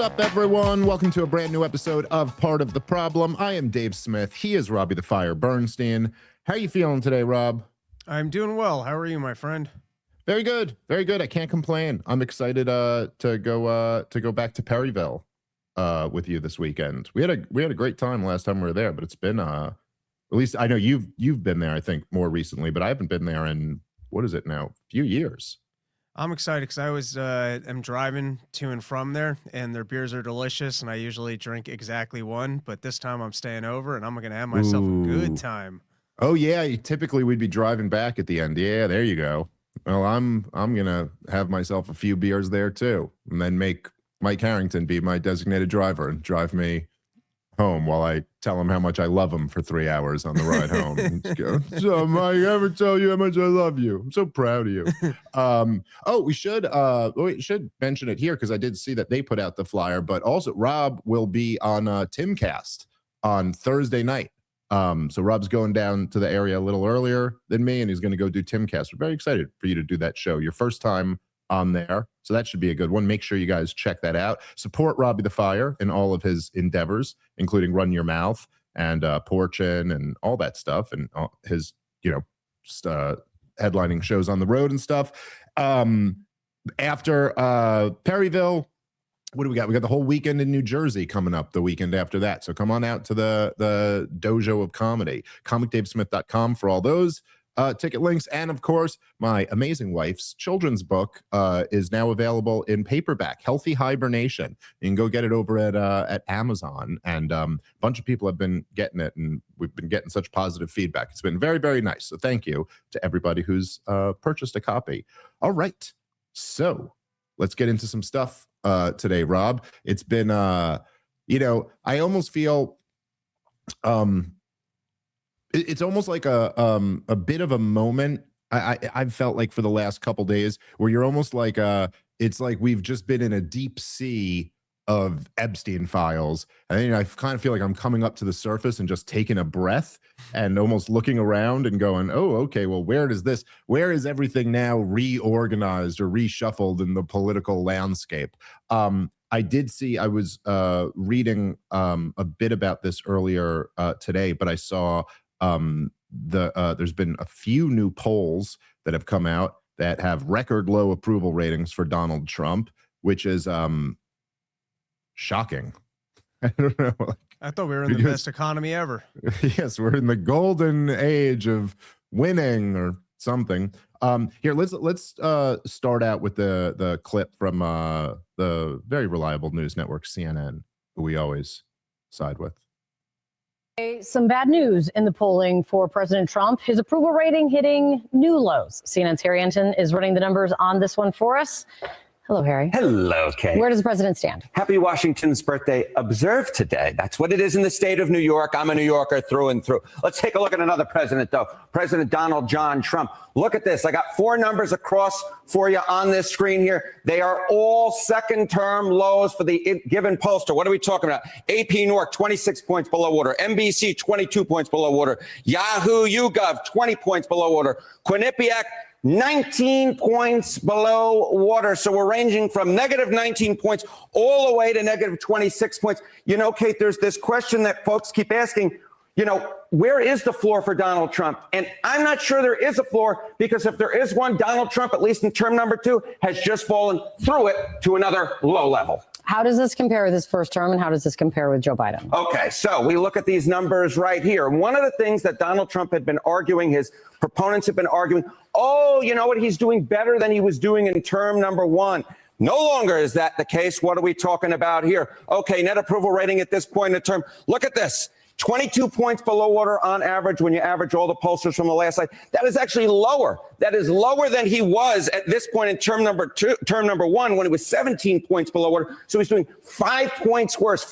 up, everyone? Welcome to a brand new episode of Part of the Problem. I am Dave Smith. He is Robbie the Fire Bernstein. How are you feeling today, Rob? I'm doing well. How are you, my friend? Very good. Very good. I can't complain. I'm excited to go back to Perryville with you this weekend. We had a great time last time we were there, but it's been at least I know you've been there, I think, more recently, but I haven't been there in, what is it now, a few years. I'm excited because I was am driving to and from there, and their beers are delicious, and I usually drink exactly one, but this time I'm staying over, and I'm going to have myself a good time. Oh, yeah. Typically, we'd be driving back at the end. Yeah, there you go. Well, I'm going to have myself a few beers there, too, and then make Mike Harrington be my designated driver and drive me home while I tell him how much I love him for 3 hours on the ride home. And just go, so Mike, I ever tell you how much I love you? I'm so proud of you. We should mention it here because I did see that they put out the flyer, but also Rob will be on Timcast on Thursday night. So Rob's going down to the area a little earlier than me, and he's going to go do Timcast. We're very excited for you to do that show. Your first time on there. So that should be a good one. Make sure you guys check that out. Support Robbie the Fire in all of his endeavors, including Run Your Mouth and PORCH and all that stuff, and his, headlining shows on the road and stuff. After Perryville, what do we got? We got the whole weekend in New Jersey coming up the weekend after that. So come on out to the Dojo of Comedy, comicdavesmith.com for all those ticket links. And of course, my amazing wife's children's book is now available in paperback, Healthy Hibernation. You can go get it over at Amazon, and a bunch of people have been getting it, and we've been getting such positive feedback. It's been very, very nice. So thank you to everybody who's purchased a copy. All right, so let's get into some stuff today, Rob. It's been I almost feel it's almost like a bit of a moment. I've felt like for the last couple days where you're almost like it's like we've just been in a deep sea of Epstein files, and I kind of feel like I'm coming up to the surface and just taking a breath and almost looking around and going, oh, okay, well, where is everything now reorganized or reshuffled in the political landscape? I did see, I was reading a bit about this earlier today, but I saw there's been a few new polls that have come out that have record low approval ratings for Donald Trump, which is shocking. I don't know. I thought we were in the best economy ever. Yes, we're in the golden age of winning or something. Here, let's start out with the clip from the very reliable news network CNN, who we always side with. Some bad news in the polling for President Trump. His approval rating hitting new lows. CNN's Harry Enton is running the numbers on this one for us. Hello, Harry. Hello, Kate. Where does the president stand? Happy Washington's birthday observed today. That's what it is in the state of New York. I'm a New Yorker through and through. Let's take a look at another president, though. President Donald John Trump. Look at this. I got 4 numbers across for you on this screen here. They are all second-term lows for the given pollster. What are we talking about? AP Newark, 26 points below water. NBC, 22 points below water. Yahoo YouGov, 20 points below water. Quinnipiac, 19 points below water. So we're ranging from negative 19 points all the way to negative 26 points. Kate, there's this question that folks keep asking, where is the floor for Donald Trump? And I'm not sure there is a floor, because if there is one, Donald Trump, at least in term number 2, has just fallen through it to another low level. How does this compare with his first term, and how does this compare with Joe Biden? Okay, so we look at these numbers right here. One of the things that Donald Trump had been arguing, his proponents have been arguing, oh, you know what, he's doing better than he was doing in term number 1. No longer is that the case. What are we talking about here? Okay, net approval rating at this point in the term. Look at this. 22 points below water on average when you average all the pollsters from the last slide. That is actually lower. That is lower than he was at this point in term number 1, when he was 17 points below water. So he's doing 5 points worse,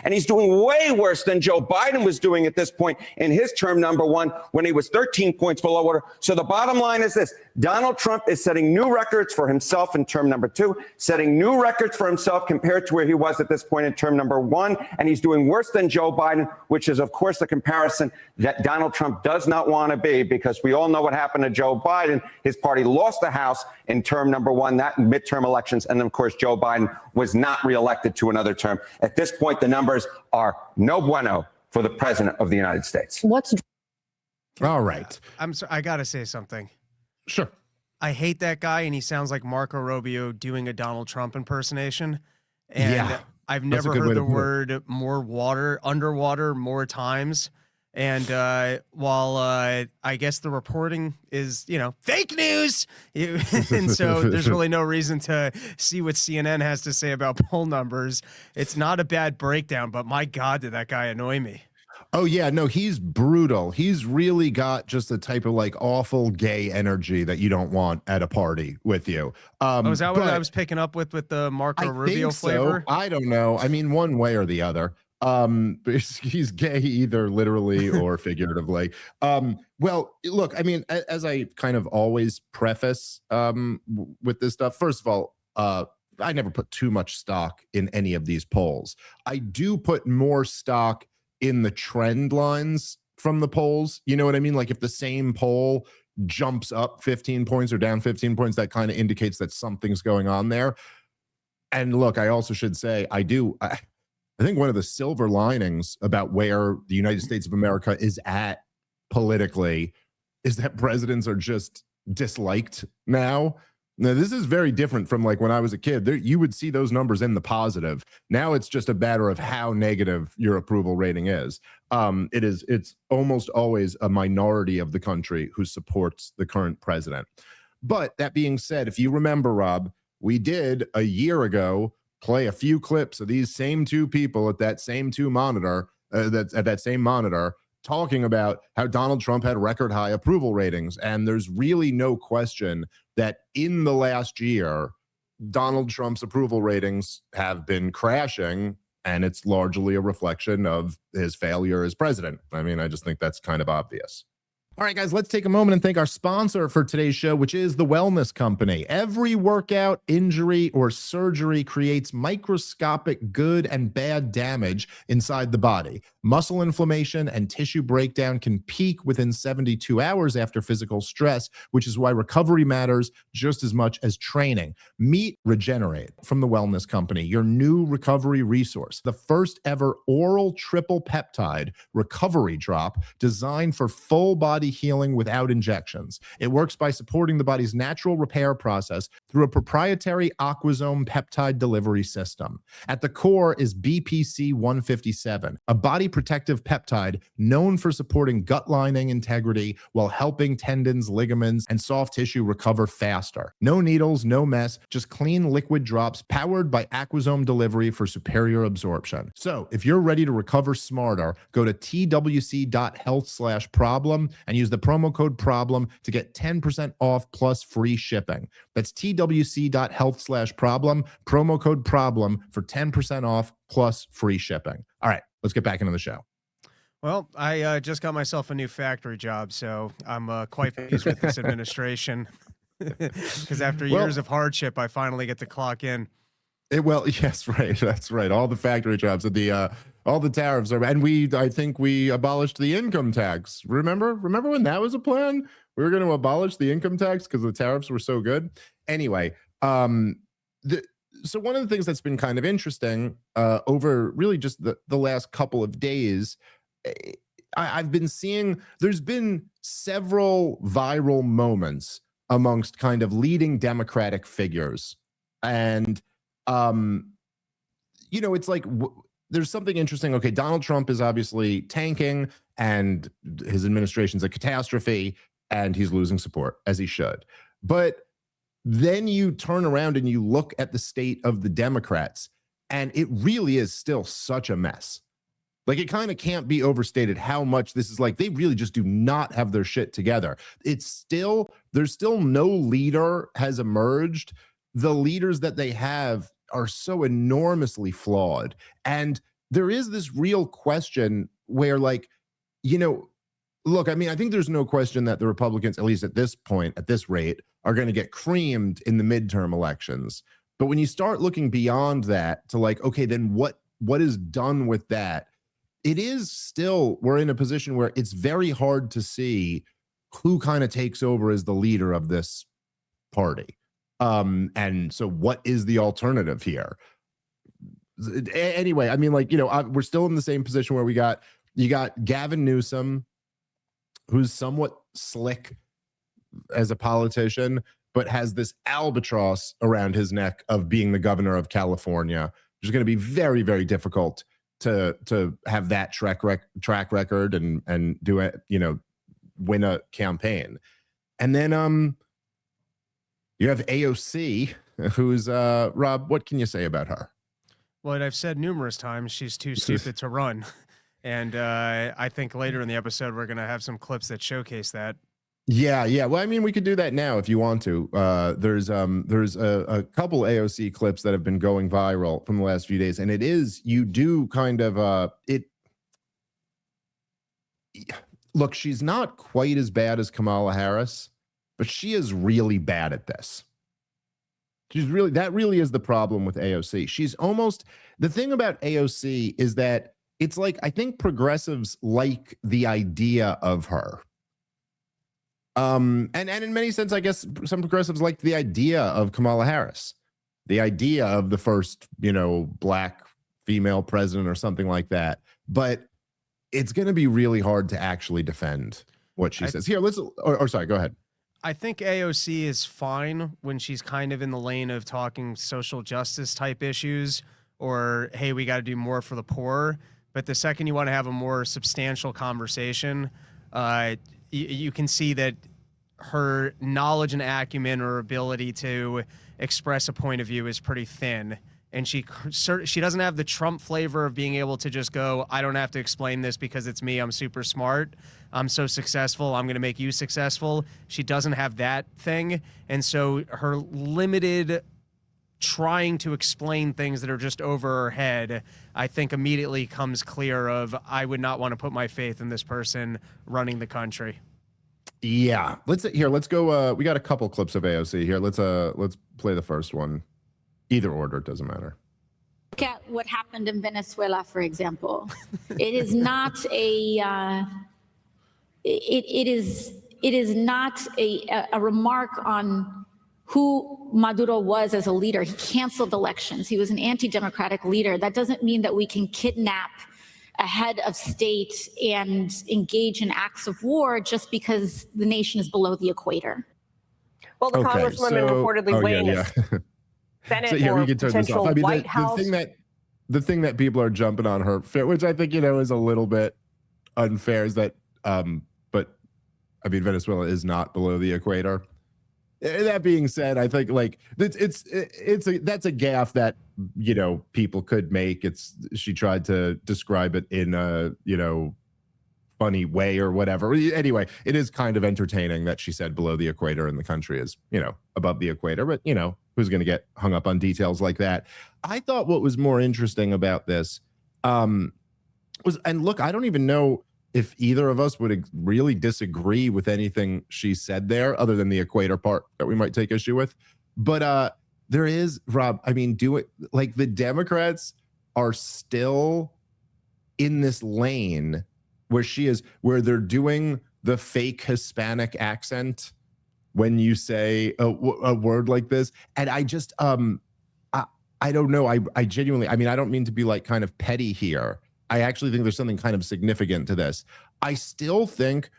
and he's doing way worse than Joe Biden was doing at this point in his term number 1, when he was 13 points below water. So the bottom line is this: Donald Trump is setting new records for himself in term number 2, setting new records for himself compared to where he was at this point in term number 1, and he's doing worse than Joe Biden, which is, of course, the comparison that Donald Trump does not want to be, because we all know what happened to Joe Biden. His party lost the House in term number one, that midterm elections. And then, of course, Joe Biden was not reelected to another term. At this point, the numbers are no bueno for the president of the United States. All right. I got to say something. Sure. I hate that guy, and he sounds like Marco Rubio doing a Donald Trump impersonation. And Yeah, I've never good way heard to the put it. word underwater more times. And while I guess the reporting is, fake news, and so there's really no reason to see what CNN has to say about poll numbers. It's not a bad breakdown, but my God, did that guy annoy me. Oh yeah, no, he's brutal. He's really got just the type of like awful gay energy that you don't want at a party with you. Is that what I was picking up with the Marco Rubio flavor? I don't know. I mean, one way or the other. He's gay either literally or figuratively. Well, look, I mean, as I kind of always preface with this stuff, first of all, I never put too much stock in any of these polls. I do put more stock in the trend lines from the polls. You know what I mean? Like if the same poll jumps up 15 points or down 15 points, that kind of indicates that something's going on there. And look, I also should say, I think one of the silver linings about where the United States of America is at politically is that presidents are just disliked now. Now, this is very different from like when I was a kid. You would see those numbers in the positive. Now it's just a matter of how negative your approval rating is. It's almost always a minority of the country who supports the current president. But that being said, if you remember, Rob, we did a year ago play a few clips of these same two people at that same monitor talking about how Donald Trump had record high approval ratings. And there's really no question that in the last year, Donald Trump's approval ratings have been crashing, and it's largely a reflection of his failure as president. I mean, I just think that's kind of obvious. All right, guys, let's take a moment and thank our sponsor for today's show, which is The Wellness Company. Every workout, injury, or surgery creates microscopic good and bad damage inside the body. Muscle inflammation and tissue breakdown can peak within 72 hours after physical stress, which is why recovery matters just as much as training. Meet Regenerate from The Wellness Company, your new recovery resource. The first ever oral triple peptide recovery drop designed for full body healing without injections. It works by supporting the body's natural repair process through a proprietary aquasome peptide delivery system. At the core is BPC 157, a body protective peptide known for supporting gut lining integrity while helping tendons, ligaments, and soft tissue recover faster. No needles, no mess, just clean liquid drops powered by aquasome delivery for superior absorption. So if you're ready to recover smarter, go to twc.health/problem and use the promo code PROBLEM to get 10% off plus free shipping. That's twc.health/problem, promo code PROBLEM for 10% off plus free shipping. All right, let's get back into the show. Well, I just got myself a new factory job, so I'm quite pleased with this administration because after years of hardship, I finally get to clock in. Yes, right. That's right. All the factory jobs and all the tariffs are, and I think we abolished the income tax. Remember when that was a plan? We were going to abolish the income tax because the tariffs were so good. Anyway, so one of the things that's been kind of interesting over really just the last couple of days, I've been seeing there's been several viral moments amongst kind of leading Democratic figures. And it's like there's something interesting. Okay, Donald Trump is obviously tanking and his administration's a catastrophe and he's losing support, as he should. But then you turn around and you look at the state of the Democrats, and it really is still such a mess. Like, it kind of can't be overstated how much this is like they really just do not have their shit together. There's still no leader has emerged. The leaders that they have are so enormously flawed. And there is this real question where, like, look, I mean, I think there's no question that the Republicans, at least at this point, at this rate, are going to get creamed in the midterm elections. But when you start looking beyond that to like, okay, then what is done with that? It is still, we're in a position where it's very hard to see who kind of takes over as the leader of this party. And so what is the alternative here? Anyway, I mean, like, we're still in the same position where you got Gavin Newsom, who's somewhat slick as a politician, but has this albatross around his neck of being the governor of California, which is going to be very, very difficult to have that track record and do it, win a campaign. And then you have AOC, who's Rob, what can you say about her? Well, I've said numerous times she's too stupid to run. And I think later in the episode, we're going to have some clips that showcase that. Yeah. Well, I mean, we could do that now if you want to. There's a couple AOC clips that have been going viral from the last few days, and you do kind of look, she's not quite as bad as Kamala Harris, but she is really bad at this. That really is the problem with AOC. She's almost, the thing about AOC is that it's like, I think progressives like the idea of her. And in many sense, I guess some progressives like the idea of Kamala Harris, the idea of the first, black female president or something like that. But it's going to be really hard to actually defend what she says. Here, sorry, go ahead. I think AOC is fine when she's kind of in the lane of talking social justice type issues, or, hey, we got to do more for the poor. But the second you want to have a more substantial conversation, you can see that her knowledge and acumen or ability to express a point of view is pretty thin. And she doesn't have the Trump flavor of being able to just go, I don't have to explain this because it's me. I'm super smart. I'm so successful. I'm going to make you successful. She doesn't have that thing. And so her limited trying to explain things that are just over her head, I think immediately comes clear of, I would not want to put my faith in this person running the country. Yeah. Let's go. We got a couple clips of AOC here. Let's play the first one. Either order, it doesn't matter. Look at what happened in Venezuela, for example. It is not a it is not a remark on who Maduro was as a leader. He canceled elections. He was an anti-democratic leader. That doesn't mean that we can kidnap a head of state and engage in acts of war just because the nation is below the equator. Well, the congresswoman reportedly weighing Senate so here, or we can turn this off. potential I mean, White House. The thing that people are jumping on her, which I think is a little bit unfair, is that but I mean, Venezuela is not below the equator. That being said, I think like that's a gaffe that people could make. She tried to describe it in a funny way or whatever. Anyway, it is kind of entertaining that she said below the equator and the country is above the equator, but who's going to get hung up on details like that? I thought what was more interesting about this was, and look, I don't even know if either of us would really disagree with anything she said there, other than the equator part that we might take issue with. But there is, Rob, I mean, like the Democrats are still in this lane where they're doing the fake Hispanic accent when you say a word like this. And I just, I don't know. I genuinely, I mean, I don't mean to be like kind of petty here. I actually think there's something kind of significant to this. I still think,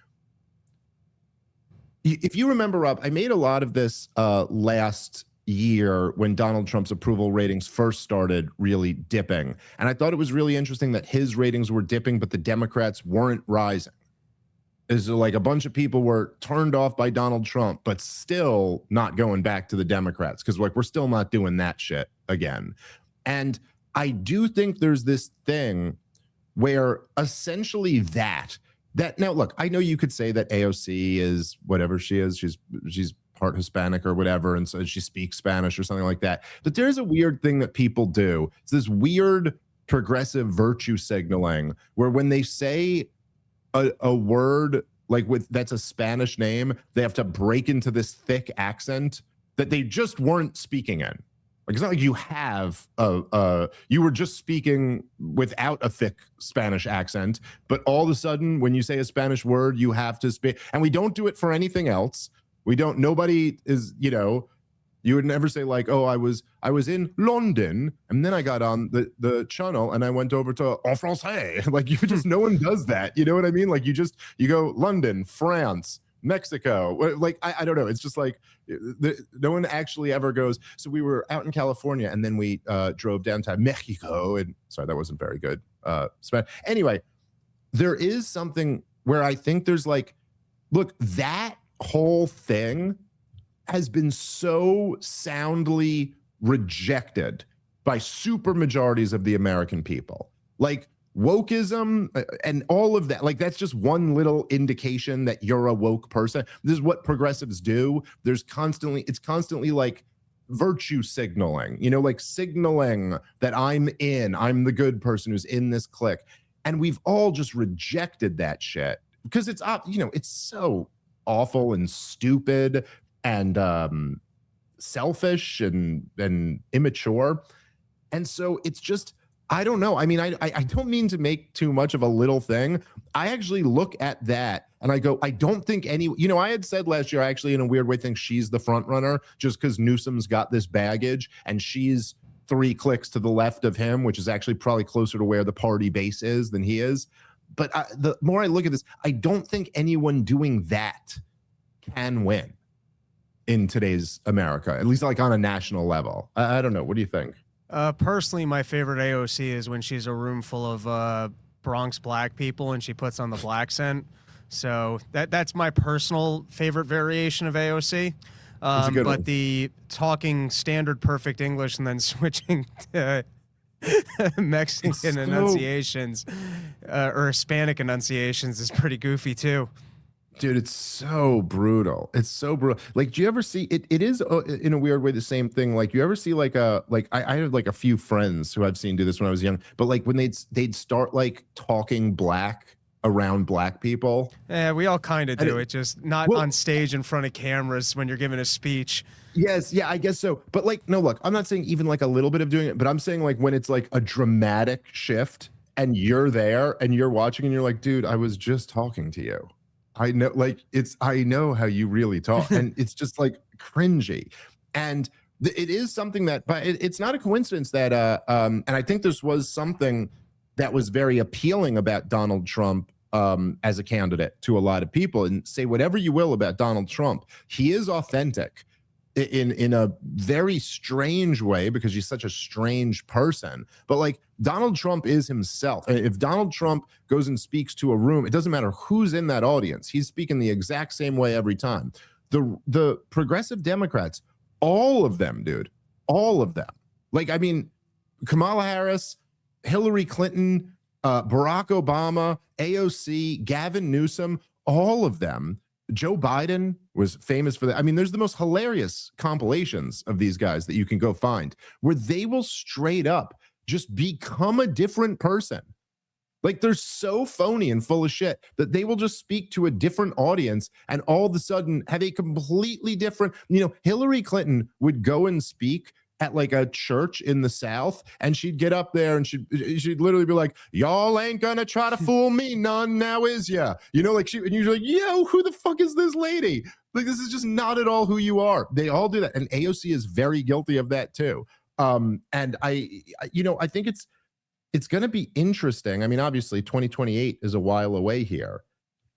if you remember, Rob, I made a lot of this last year when Donald Trump's approval ratings first started really dipping. And I thought it was really interesting that his ratings were dipping, but the Democrats weren't rising. Is like a bunch of people were turned off by Donald Trump, but still not going back to the Democrats because like we're still not doing that shit again. And I do think there's this thing where essentially that now look, I know you could say that AOC is whatever she is, she's part Hispanic or whatever, and so she speaks Spanish or something like that. But there's a weird thing that people do. It's this weird progressive virtue signaling where when they say a word like that's a Spanish name, they have to break into this thick accent that they just weren't speaking in. Like, it's not like you have you were just speaking without a thick Spanish accent, but all of a sudden when you say a Spanish word, you have to speak. And we don't do it for anything else. Nobody is, you would never say like, oh, I was in London and then I got on the channel and I went over to en français. Like, no one does that. You know what I mean? Like, you go London, France, Mexico. Like, I don't know. It's just like, no one actually ever goes. So we were out in California and then we drove down to Mexico, and sorry, that wasn't very good. Anyway, there is something where I think there's like, look, that whole thing has been so soundly rejected by super majorities of the American people. Like, wokeism and all of that, like, that's just one little indication that you're a woke person. This is what progressives do. It's constantly like virtue signaling, like signaling that I'm the good person who's in this clique. And we've all just rejected that shit because it's so awful and stupid and selfish and immature. And so it's just, I don't know. I mean, I don't mean to make too much of a little thing. I actually look at that and I go, I don't think I had said last year, I actually in a weird way think she's the front runner just because Newsom's got this baggage and she's 3 clicks to the left of him, which is actually probably closer to where the party base is than he is. But the more I look at this, I don't think anyone doing that can win in today's America, at least like on a national level. I don't know. What do you think? Personally, my favorite AOC is when she's a room full of Bronx black people and she puts on the black scent. So that's my personal favorite variation of AOC. But one. The talking standard perfect English and then switching to Mexican enunciations or Hispanic enunciations is pretty goofy too. Dude, it's so brutal. It's so brutal. Like, do you ever see it? It is in a weird way the same thing. Like, you ever see I had like a few friends who I've seen do this when I was young, but like when they'd start like talking black around black people. Yeah, we all kind of do it, just not on stage in front of cameras when you're giving a speech. Yes, yeah, I guess so. But like, no, look, I'm not saying even like a little bit of doing it, but I'm saying like when it's like a dramatic shift and you're there and you're watching and you're like, dude, I was just talking to you. I know, like, I know how you really talk, and it's just like cringy. And it is something that, but it's not a coincidence that, and I think this was something that was very appealing about Donald Trump as a candidate to a lot of people. And say whatever you will about Donald Trump, he is authentic in a very strange way because he's such a strange person. But like, Donald Trump is himself. And if Donald Trump goes and speaks to a room, it doesn't matter who's in that audience. He's speaking the exact same way every time. The progressive Democrats, all of them, dude, all of them. Like, I mean, Kamala Harris, Hillary Clinton, Barack Obama, AOC, Gavin Newsom, all of them. Joe Biden was famous for that. I mean, there's the most hilarious compilations of these guys that you can go find where they will straight up just become a different person. Like, they're so phony and full of shit that they will just speak to a different audience and all of a sudden have a completely different, Hillary Clinton would go and speak at like a church in the South, and she'd get up there and she'd literally be like, y'all ain't gonna try to fool me none, now is ya? Like and you're like, yo, who the fuck is this lady? Like, this is just not at all who you are. They all do that. And AOC is very guilty of that too. And I think it's gonna be interesting. I mean, obviously 2028 is a while away here,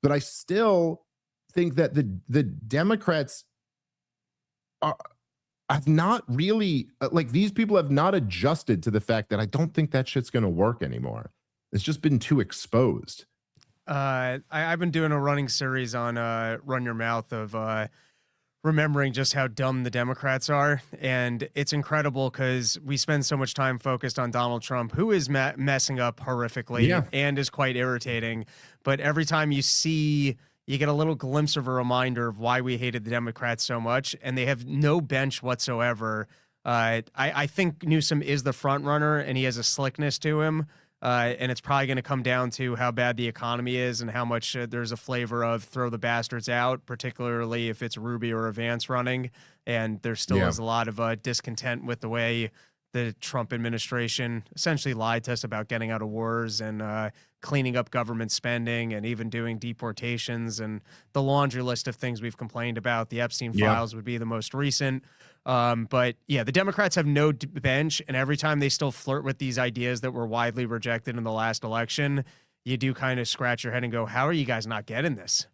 but I still think that the Democrats I've not really like, these people have not adjusted to the fact that I don't think that shit's going to work anymore. It's just been too exposed. I've been doing a running series on Run Your Mouth of remembering just how dumb the Democrats are. And it's incredible because we spend so much time focused on Donald Trump, who is messing up horrifically and is quite irritating. But every time you get a little glimpse of a reminder of why we hated the Democrats so much, and they have no bench whatsoever. I think Newsom is the front runner, and he has a slickness to him. And it's probably going to come down to how bad the economy is and how much there's a flavor of throw the bastards out, particularly if it's Rubio or Vance running. And there still is a lot of discontent with the way the Trump administration essentially lied to us about getting out of wars and cleaning up government spending and even doing deportations and the laundry list of things we've complained about. The Epstein files would be the most recent. But yeah, the Democrats have no bench, and every time they still flirt with these ideas that were widely rejected in the last election, you do kind of scratch your head and go, how are you guys not getting this?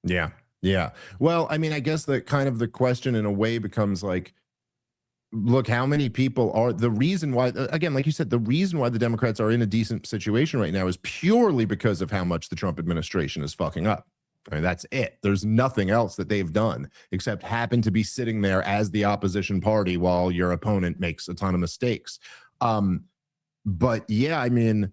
Yeah. Yeah. Well, I mean, I guess that kind of the question in a way becomes like, look, how many people are the reason why, again, like you said, the reason why the Democrats are in a decent situation right now is purely because of how much the Trump administration is fucking up. I mean, that's it. There's nothing else that they've done except happen to be sitting there as the opposition party while your opponent makes a ton of mistakes. But yeah, I mean,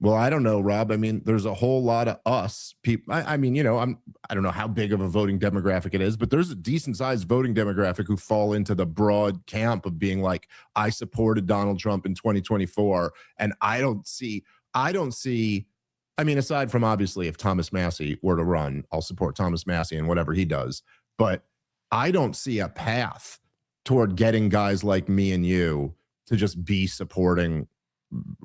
well, I don't know, Rob. I mean, there's a whole lot of us people. I mean, you know, I don't know how big of a voting demographic it is, but there's a decent sized voting demographic who fall into the broad camp of being like, I supported Donald Trump in 2024. And I don't see, I mean, aside from obviously if Thomas Massey were to run, I'll support Thomas Massey and whatever he does. But I don't see a path toward getting guys like me and you to just be supporting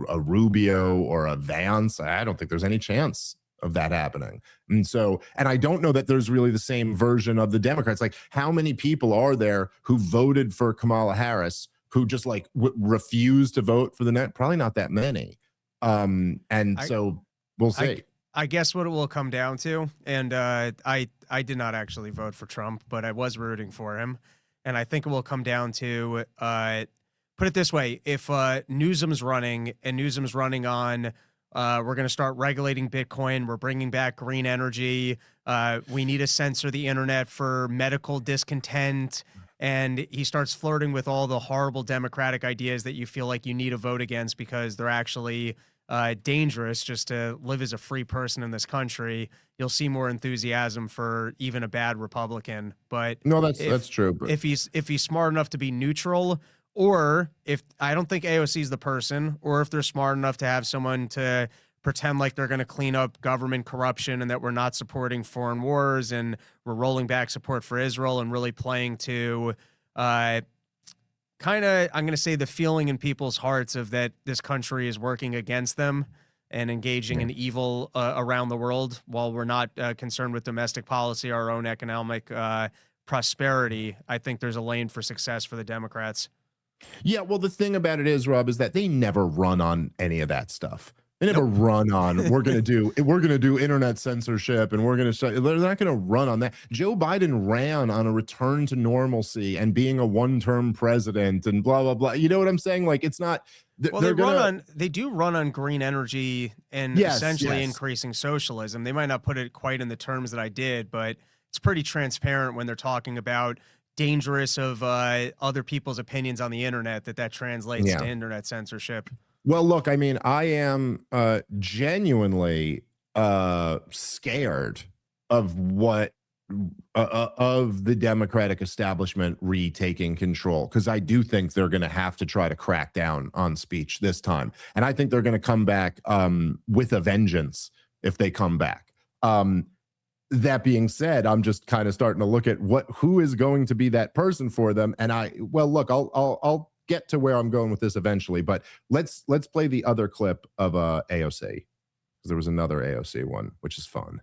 a Rubio or a Vance. I don't think there's any chance of that happening. And so, and I don't know that there's really the same version of the Democrats. Like, how many people are there who voted for Kamala Harris who just like refused to vote for the net? Probably not that many. So we'll see. I guess what it will come down to, and I did not actually vote for Trump, but I was rooting for him. And I think it will come down to, put it this way, if Newsom's running and Newsom's running on, we're going to start regulating Bitcoin, we're bringing back green energy, we need to censor the internet for medical discontent, and he starts flirting with all the horrible democratic ideas that you feel like you need to vote against because they're actually dangerous just to live as a free person in this country, you'll see more enthusiasm for even a bad Republican. But no, that's true. But if he's smart enough to be neutral, or if I don't think AOC is the person, or if they're smart enough to have someone to pretend like they're going to clean up government corruption and that we're not supporting foreign wars and we're rolling back support for Israel and really playing to kind of, I'm going to say, the feeling in people's hearts of that this country is working against them and engaging in evil around the world while we're not concerned with domestic policy, our own economic prosperity. I think there's a lane for success for the Democrats. Yeah, well, the thing about it is, Rob, is that they never run on any of that stuff. They never run on we're gonna do internet censorship and they're not gonna run on that. Joe Biden ran on a return to normalcy and being a one-term president and blah blah blah. You know what I'm saying? Like, it's not. Well, they do run on green energy and essentially increasing socialism. They might not put it quite in the terms that I did, but it's pretty transparent when they're talking about dangerous of other people's opinions on the internet, that translates to internet censorship. Well, look, I mean, I am genuinely scared of what of the Democratic establishment retaking control, because I do think they're going to have to try to crack down on speech this time, and I think they're going to come back with a vengeance if they come back. That being said, I'm just kind of starting to look at who is going to be that person for them. And look, I'll get to where I'm going with this eventually, but let's play the other clip of AOC, because there was another AOC one, which is fun.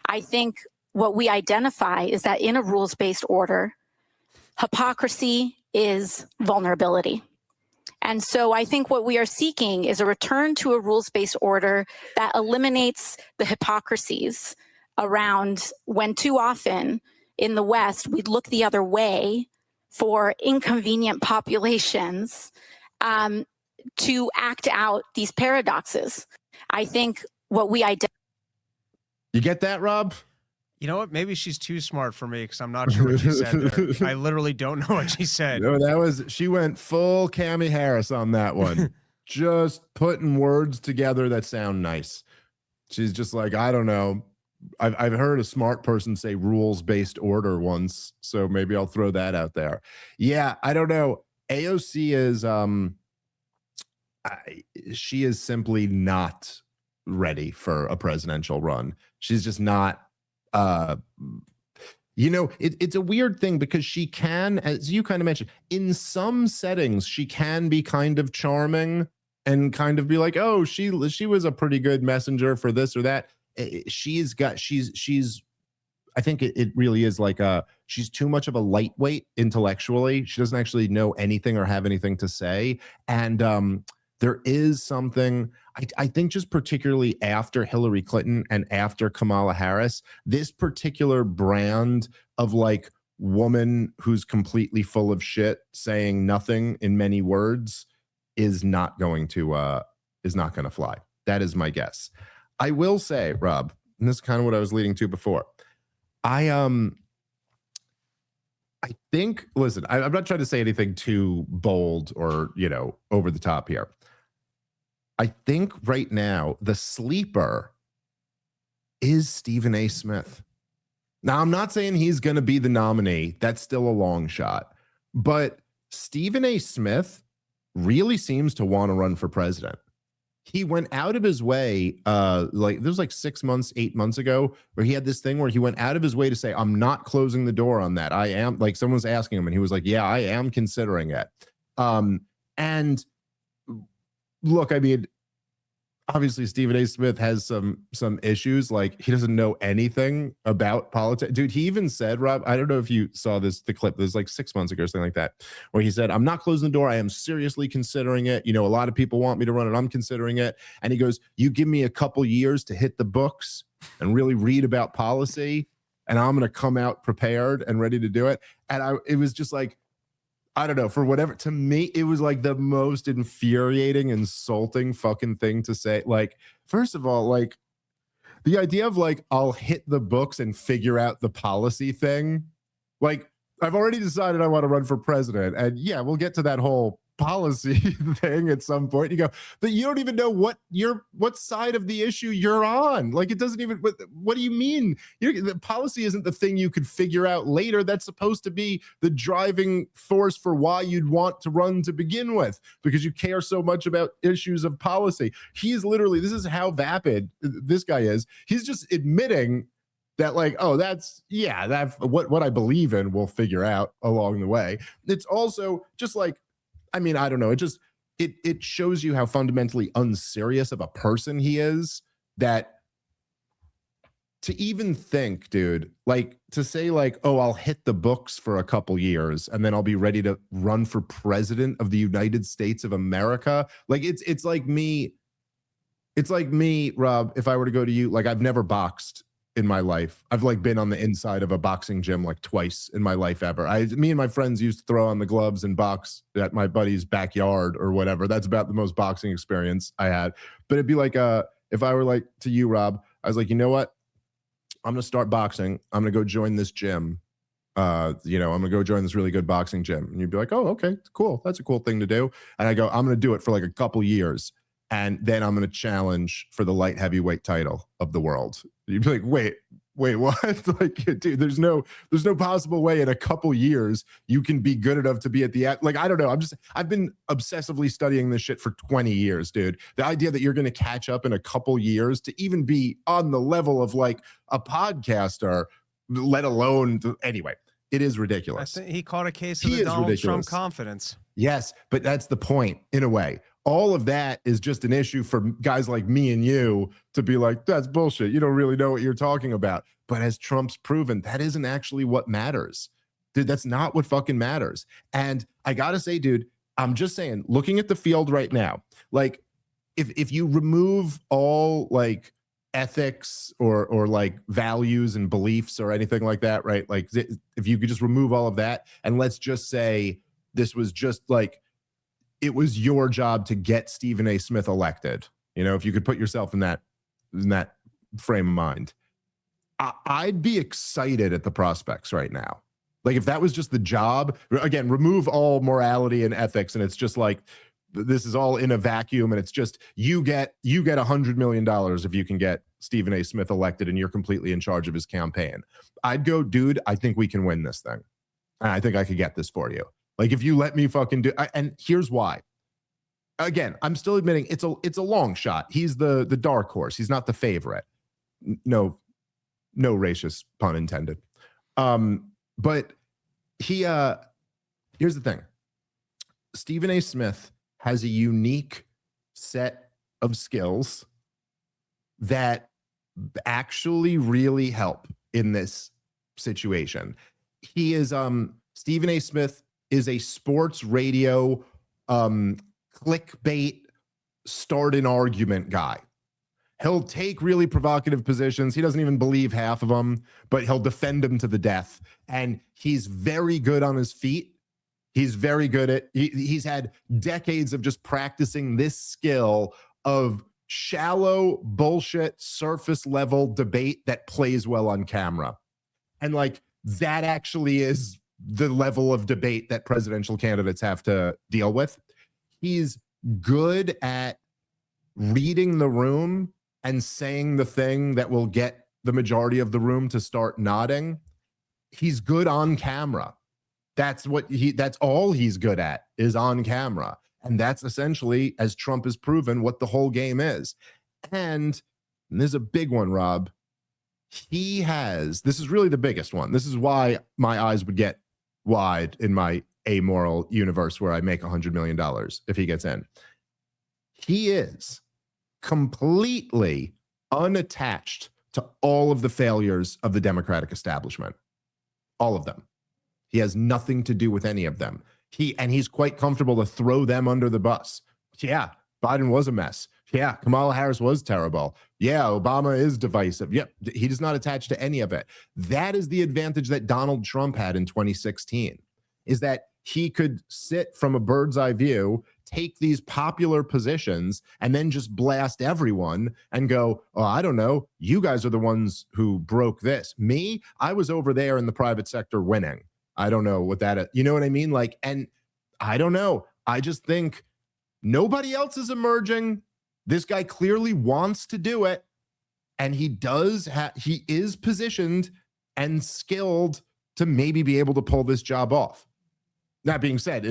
I think what we identify is that in a rules-based order, hypocrisy is vulnerability. And so I think what we are seeking is a return to a rules-based order that eliminates the hypocrisies around when too often in the West, we look the other way for inconvenient populations to act out these paradoxes. I think what we identify. You get that, Rob? You know what? Maybe she's too smart for me because I'm not sure what she said there. I literally don't know what she said. No, she went full Cammie Harris on that one. Just putting words together that sound nice. She's just like, I don't know. I've heard a smart person say rules-based order once, so maybe I'll throw that out there. Yeah, I don't know. AOC is she is simply not ready for a presidential run. She's just not. It's a weird thing because she can, as you kind of mentioned, in some settings, she can be kind of charming and kind of be like, oh, she was a pretty good messenger for this or that. She's I think it really is like she's too much of a lightweight intellectually. She doesn't actually know anything or have anything to say. And there is something, I think, just particularly after Hillary Clinton and after Kamala Harris, this particular brand of like woman who's completely full of shit saying nothing in many words is not going to fly. That is my guess. I will say, Rob, and this is kind of what I was leading to before. I think, listen, I'm not trying to say anything too bold or, over the top here. I think right now the sleeper is Stephen A. Smith. Now, I'm not saying he's going to be the nominee. That's still a long shot. But Stephen A. Smith really seems to want to run for president. He went out of his way, this was 6 months, 8 months ago, where he had this thing where he went out of his way to say, I'm not closing the door on that. I am, like, someone's asking him, and he was like, yeah, I am considering it. And look, I mean, obviously Stephen A. Smith has some issues. Like, he doesn't know anything about politics. Dude, he even said, Rob, I don't know if you saw the clip, this like 6 months ago or something like that, where he said, I'm not closing the door. I am seriously considering it. A lot of people want me to run it. I'm considering it. And he goes, you give me a couple years to hit the books and really read about policy, and I'm going to come out prepared and ready to do it. And it was just like, I don't know, for whatever, to me, it was like the most infuriating, insulting fucking thing to say. Like, first of all, like, the idea of like, I'll hit the books and figure out the policy thing. Like, I've already decided I want to run for president. And yeah, we'll get to that whole policy thing at some point. You go, but you don't even know what side of the issue you're on. Like, it doesn't even, what do you mean? The policy isn't the thing you could figure out later. That's supposed to be the driving force for why you'd want to run to begin with, because you care so much about issues of policy. He's literally, this is how vapid this guy is. He's just admitting that, like, oh, that's what I believe in, we'll figure out along the way. It's also just like, I mean, I don't know. It shows you how fundamentally unserious of a person he is, that to even think, dude, like, to say like, oh, I'll hit the books for a couple years and then I'll be ready to run for president of the United States of America. Like, it's like me, Rob, if I were to go to you, like, I've never boxed in my life. I've like been on the inside of a boxing gym like twice in my life ever. Me and my friends used to throw on the gloves and box at my buddy's backyard or whatever. That's about the most boxing experience I had. But it'd be like, if I were like to you, Rob, I was like, you know what? I'm going to start boxing. I'm going to go join this gym. I'm going to go join this really good boxing gym. And you'd be like, oh, okay, cool. That's a cool thing to do. And I go, I'm going to do it for like a couple years. And then I'm going to challenge for the light heavyweight title of the world. You'd be like, wait, what? Like, dude, there's no possible way in a couple years you can be good enough to be at the, like, I don't know. I've been obsessively studying this shit for 20 years, dude. The idea that you're going to catch up in a couple years to even be on the level of like a podcaster, let alone, anyway, it is ridiculous. I think he caught a case of the Donald Trump confidence. Yes, but that's the point in a way. All of that is just an issue for guys like me and you to be like, that's bullshit. You don't really know what you're talking about. But as Trump's proven, that isn't actually what matters. Dude, that's not what fucking matters. And I got to say, dude, I'm just saying, looking at the field right now, like, if you remove all like ethics or like values and beliefs or anything like that, right? Like, if you could just remove all of that, and let's just say this was just like, it was your job to get Stephen A. Smith elected. If you could put yourself in that frame of mind, I'd be excited at the prospects right now. Like, if that was just the job, again, remove all morality and ethics, and it's just like, this is all in a vacuum, and it's just, you get $100 million if you can get Stephen A. Smith elected and you're completely in charge of his campaign. I'd go, dude, I think we can win this thing. And I think I could get this for you. Like, if you let me fucking do, and here's why. again, I'm still admitting it's a long shot. He's the dark horse. He's not the favorite. No racist pun intended. But here's the thing. Stephen A. Smith has a unique set of skills that actually really help in this situation. He is Stephen A. Smith is a sports radio clickbait start an argument guy. He'll take really provocative positions. He doesn't even believe half of them, but he'll defend them to the death. And he's very good on his feet. He's very good at, he's had decades of just practicing this skill of shallow bullshit, surface level debate that plays well on camera. And like, that actually is the level of debate that presidential candidates have to deal with. He's good at reading the room and saying the thing that will get the majority of the room to start nodding. He's good on camera. That's all he's good at, is on camera. And that's essentially, as Trump has proven, what the whole game is. And there's a big one, Rob. This is really the biggest one. This is why my eyes would get wide in my amoral universe where I make $100 million if he gets in. He is completely unattached to all of the failures of the Democratic establishment. All of them. He has nothing to do with any of them. He's quite comfortable to throw them under the bus. Yeah, Biden was a mess. Yeah, Kamala Harris was terrible. Yeah, Obama is divisive. Yep, he does not attach to any of it. That is the advantage that Donald Trump had in 2016, is that he could sit from a bird's eye view, take these popular positions, and then just blast everyone and go, oh, I don't know, you guys are the ones who broke this. Me, I was over there in the private sector winning. I don't know what that is. You know what I mean? Like, and I don't know. I just think nobody else is emerging. This guy clearly wants to do it. And he is positioned and skilled to maybe be able to pull this job off. That being said,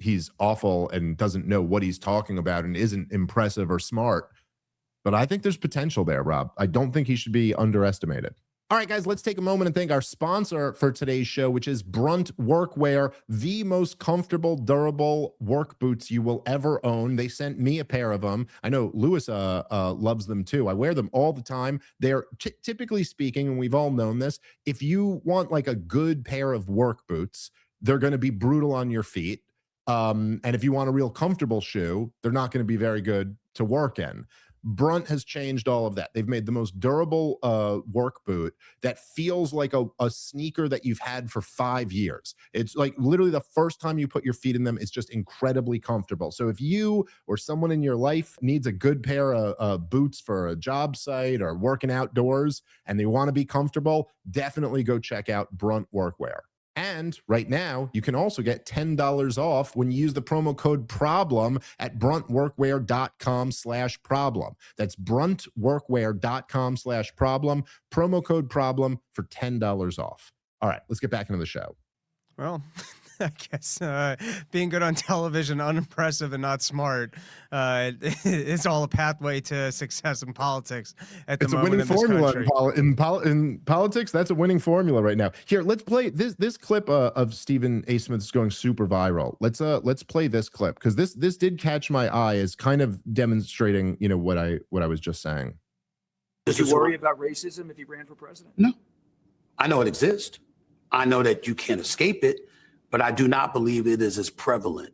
he's awful and doesn't know what he's talking about and isn't impressive or smart. But I think there's potential there, Rob. I don't think he should be underestimated. All right, guys, let's take a moment and thank our sponsor for today's show, which is Brunt Workwear, the most comfortable, durable work boots you will ever own. They sent me a pair of them. I know Lewis loves them too. I wear them all the time. They're typically speaking, and we've all known this, if you want like a good pair of work boots, they're going to be brutal on your feet. And if you want a real comfortable shoe, they're not going to be very good to work in. Brunt has changed all of that. They've made the most durable work boot that feels like a sneaker that you've had for 5 years. It's like literally the first time you put your feet in them, it's just incredibly comfortable. So if you or someone in your life needs a good pair of boots for a job site or working outdoors and they want to be comfortable, definitely go check out Brunt Workwear. And right now, you can also get $10 off when you use the promo code PROBLEM at bruntworkwear.com/problem. That's bruntworkwear.com/problem. Promo code PROBLEM for $10 off. All right, let's get back into the show. Well, I guess being good on television, unimpressive and not smart, it's all a pathway to success in politics at the moment. It's a winning formula in politics. That's a winning formula right now. Here, let's play this clip of Stephen A. Smith's going super viral. Let's play this clip because this did catch my eye as kind of demonstrating, you know, what I was just saying. Does you worry about racism if you ran for president? No, I know it exists. I know that you can't escape it. But I do not believe it is as prevalent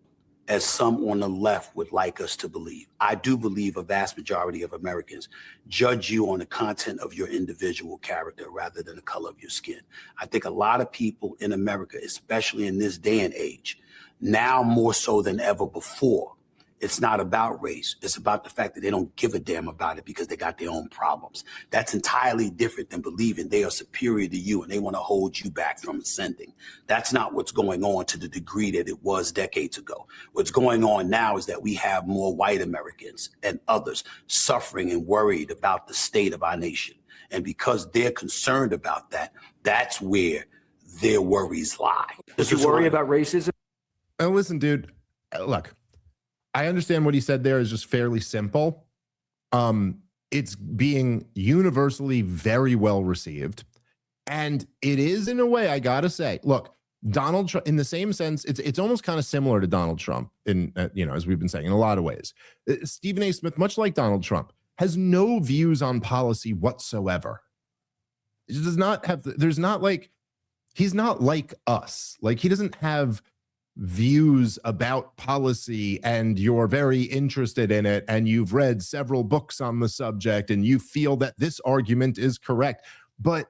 as some on the left would like us to believe. I do believe a vast majority of Americans judge you on the content of your individual character rather than the color of your skin. I think a lot of people in America, especially in this day and age, now more so than ever before, it's not about race. It's about the fact that they don't give a damn about it because they got their own problems. That's entirely different than believing they are superior to you and they want to hold you back from ascending. That's not what's going on to the degree that it was decades ago. What's going on now is that we have more white Americans and others suffering and worried about the state of our nation. And because they're concerned about that, that's where their worries lie. Does you worry about racism? Oh, listen, dude, look. I understand what he said there is just fairly simple. It's being universally very well received. And it is, in a way, I gotta say, look, Donald Trump, in the same sense, it's almost kind of similar to Donald Trump in, as we've been saying, in a lot of ways. Stephen A. Smith, much like Donald Trump, has no views on policy whatsoever. He does not have, he's not like us. Like, he doesn't have views about policy and you're very interested in it and you've read several books on the subject and you feel that this argument is correct. But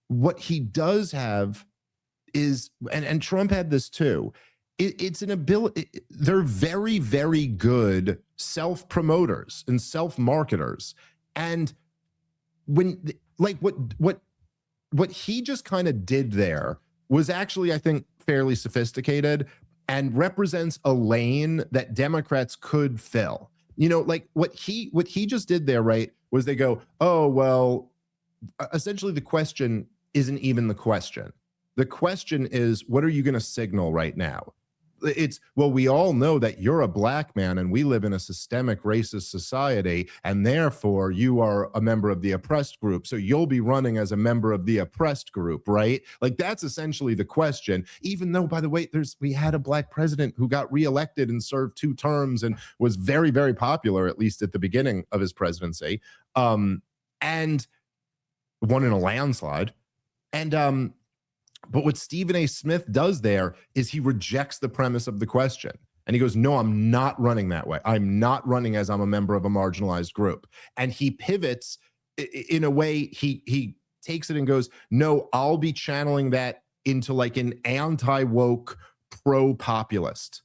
what he does have is, and Trump had this too, it's an ability. They're very, very good self-promoters and self-marketers. And when, like, what he just kind of did there was actually, I think, fairly sophisticated and represents a lane that Democrats could fill. Like what he just did there, right, was they go, oh, well, essentially the question isn't even the question. The question is, what are you going to signal right now? It's, well, we all know that you're a black man and we live in a systemic racist society, and therefore you are a member of the oppressed group. So you'll be running as a member of the oppressed group, right? Like, that's essentially the question, even though, by the way, we had a black president who got reelected and served 2 terms and was very, very popular, at least at the beginning of his presidency, and won in a landslide. And but what Stephen A. Smith does there is he rejects the premise of the question. And he goes, no, I'm not running that way. I'm not running as I'm a member of a marginalized group. And he pivots in a way, he takes it and goes, no, I'll be channeling that into like an anti-woke, pro-populist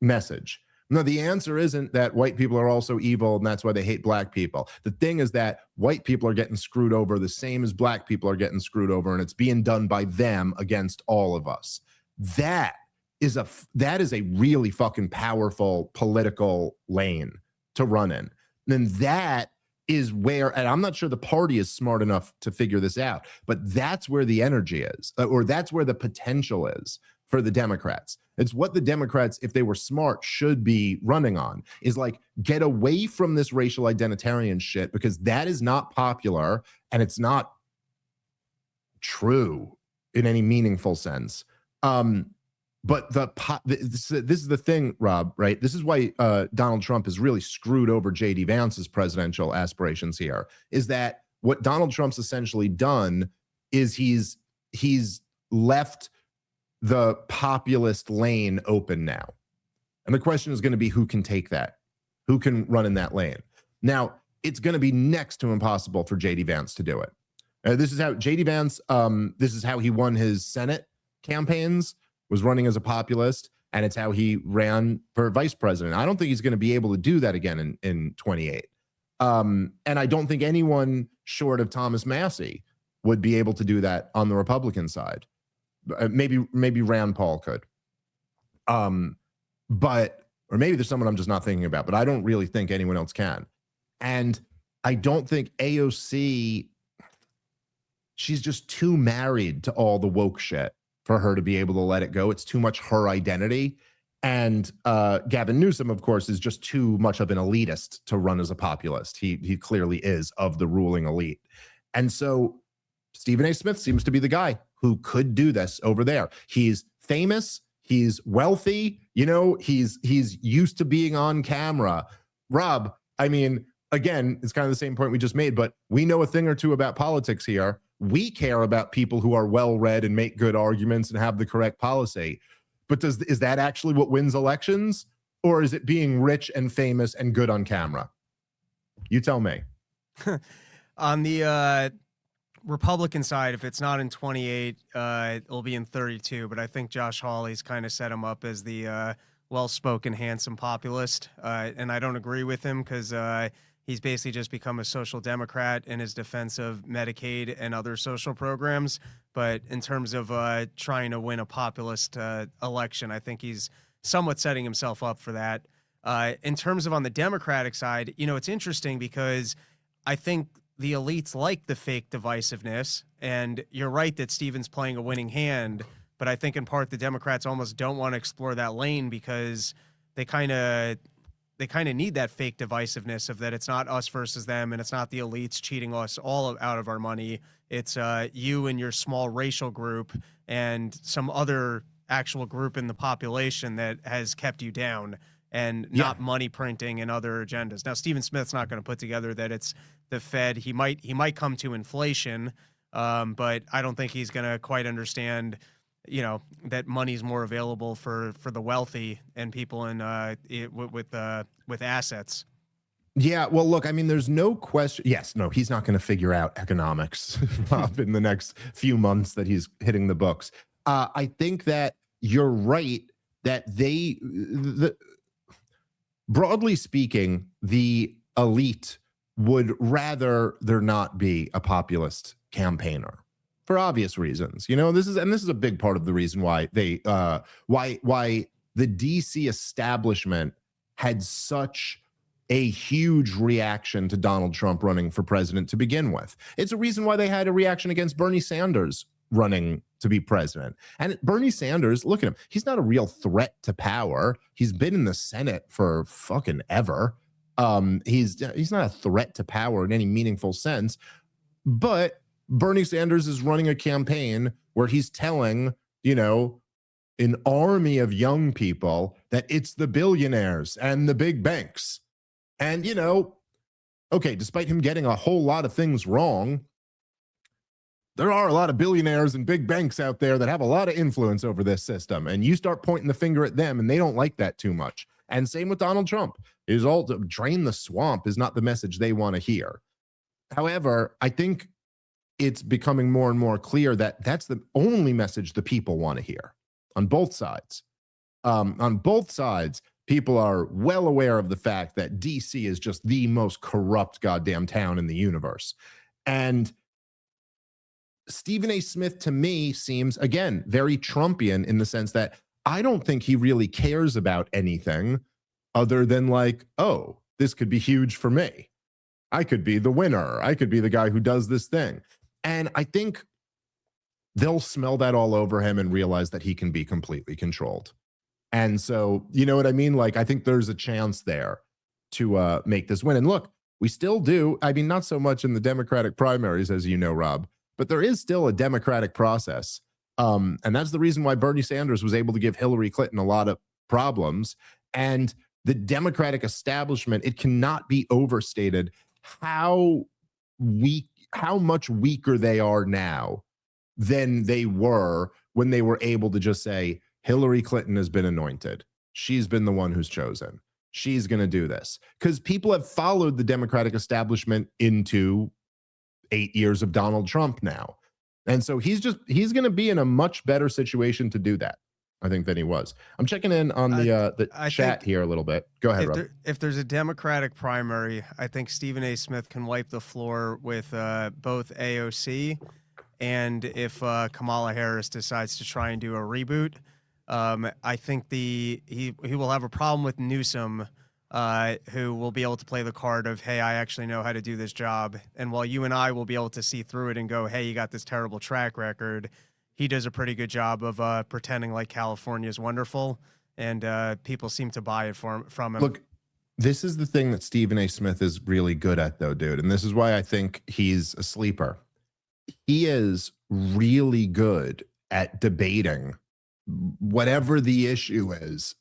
message. No, the answer isn't that white people are also evil and that's why they hate black people. The thing is that white people are getting screwed over the same as black people are getting screwed over, and it's being done by them against all of us. That is a really fucking powerful political lane to run in. And that is where, and I'm not sure the party is smart enough to figure this out, but that's where the energy is, or that's where the potential is for the Democrats. It's what the Democrats, if they were smart, should be running on, is like, get away from this racial identitarian shit, because that is not popular and it's not true in any meaningful sense. But this is the thing, Rob, right? This is why Donald Trump has really screwed over J.D. Vance's presidential aspirations here, is that what Donald Trump's essentially done is he's left the populist lane open now. And the question is going to be, who can take that? Who can run in that lane? Now, it's going to be next to impossible for J.D. Vance to do it. This is how J.D. Vance, this is how he won his Senate campaigns, was running as a populist, and it's how he ran for vice president. I don't think he's going to be able to do that again in 28. And I don't think anyone short of Thomas Massey would be able to do that on the Republican side. Maybe Rand Paul could. But, or maybe there's someone I'm just not thinking about, but I don't really think anyone else can. And I don't think AOC, she's just too married to all the woke shit for her to be able to let it go. It's too much her identity. And Gavin Newsom, of course, is just too much of an elitist to run as a populist. He clearly is of the ruling elite. And so Stephen A. Smith seems to be the guy who could do this over there. He's famous. He's wealthy. He's used to being on camera. Rob, I mean, again, it's kind of the same point we just made, but we know a thing or two about politics here. We care about people who are well-read and make good arguments and have the correct policy. But is that actually what wins elections? Or is it being rich and famous and good on camera? You tell me. On the Republican side, if it's not in 28, it'll be in 32. But I think Josh Hawley's kind of set him up as the well-spoken, handsome populist. And I don't agree with him because he's basically just become a social democrat in his defense of Medicaid and other social programs. But in terms of trying to win a populist election, I think he's somewhat setting himself up for that. In terms of on the Democratic side, it's interesting because I think the elites like the fake divisiveness. And you're right that Stephen's playing a winning hand. But I think in part the Democrats almost don't want to explore that lane because they kind of need that fake divisiveness of that it's not us versus them, and it's not the elites cheating us all out of our money. It's you and your small racial group and some other actual group in the population that has kept you down, and not money printing and other agendas. Now, Stephen Smith's not going to put together that it's the Fed. He might come to inflation, but I don't think he's going to quite understand, that money's more available for the wealthy and people in with assets. Yeah, well, look, I mean, there's no question. Yes, no, he's not going to figure out economics in the next few months that he's hitting the books. I think that you're right that broadly speaking, the elite would rather there not be a populist campaigner for obvious reasons. This is a big part of the reason why why the DC establishment had such a huge reaction to Donald Trump running for president to begin with. It's a reason why they had a reaction against Bernie Sanders running to be president. And Bernie Sanders, look at him. He's not a real threat to power. He's been in the Senate for fucking ever. He's not a threat to power in any meaningful sense. But Bernie Sanders is running a campaign where he's telling, an army of young people that it's the billionaires and the big banks. And, okay, despite him getting a whole lot of things wrong, there are a lot of billionaires and big banks out there that have a lot of influence over this system. And you start pointing the finger at them, and they don't like that too much. And same with Donald Trump. Is all to drain the swamp is not the message they want to hear. However, I think it's becoming more and more clear that that's the only message the people want to hear on both sides. On both sides, people are well aware of the fact that DC is just the most corrupt goddamn town in the universe. And Stephen A. Smith, to me, seems, again, very Trumpian in the sense that I don't think he really cares about anything other than like, oh, this could be huge for me. I could be the winner. I could be the guy who does this thing. And I think they'll smell that all over him and realize that he can be completely controlled. And so, you know what I mean? Like, I think there's a chance there to make this win. And look, we still do. I mean, not so much in the Democratic primaries, as you know, Rob, but there is still a democratic process. And that's the reason why Bernie Sanders was able to give Hillary Clinton a lot of problems. And the Democratic establishment, it cannot be overstated how much weaker they are now than they were when they were able to just say, Hillary Clinton has been anointed. She's been the one who's chosen. She's going to do this. Because people have followed the Democratic establishment into 8 years of Donald Trump now. And so he's going to be in a much better situation to do that, I think, than he was. I'm checking in on the chat here a little bit. Go ahead, Rob. If there's a Democratic primary, I think Stephen A. Smith can wipe the floor with both AOC, and if Kamala Harris decides to try and do a reboot, I think he will have a problem with Newsom, who will be able to play the card of, hey, I actually know how to do this job. And while you and I will be able to see through it and go, hey, you got this terrible track record, he does a pretty good job of pretending like California is wonderful, and people seem to buy it from him. Look, this is the thing that Stephen A. Smith is really good at, though, dude. And this is why I think he's a sleeper. He is really good at debating whatever the issue is.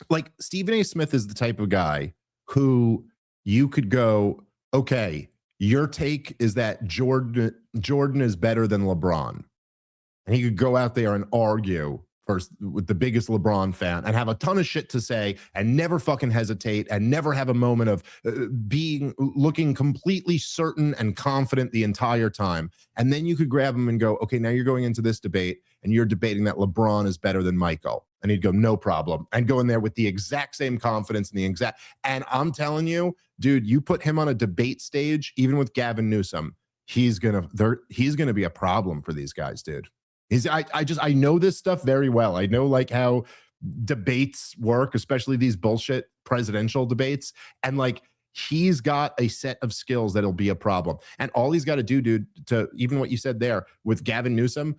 Like, Stephen A. Smith is the type of guy who you could go, okay, your take is that Jordan is better than LeBron. And he could go out there and argue first with the biggest LeBron fan and have a ton of shit to say and never fucking hesitate and never have a moment of looking completely certain and confident the entire time. And then you could grab him and go, okay, now you're going into this debate and you're debating that LeBron is better than Michael. And he'd go, no problem. And go in there with the exact same confidence and I'm telling you, dude, you put him on a debate stage, even with Gavin Newsom, he's gonna be a problem for these guys, dude. I know this stuff very well. I know like how debates work, especially these bullshit presidential debates. And like, he's got a set of skills that'll be a problem. And all he's got to do, dude, to even what you said there with Gavin Newsom,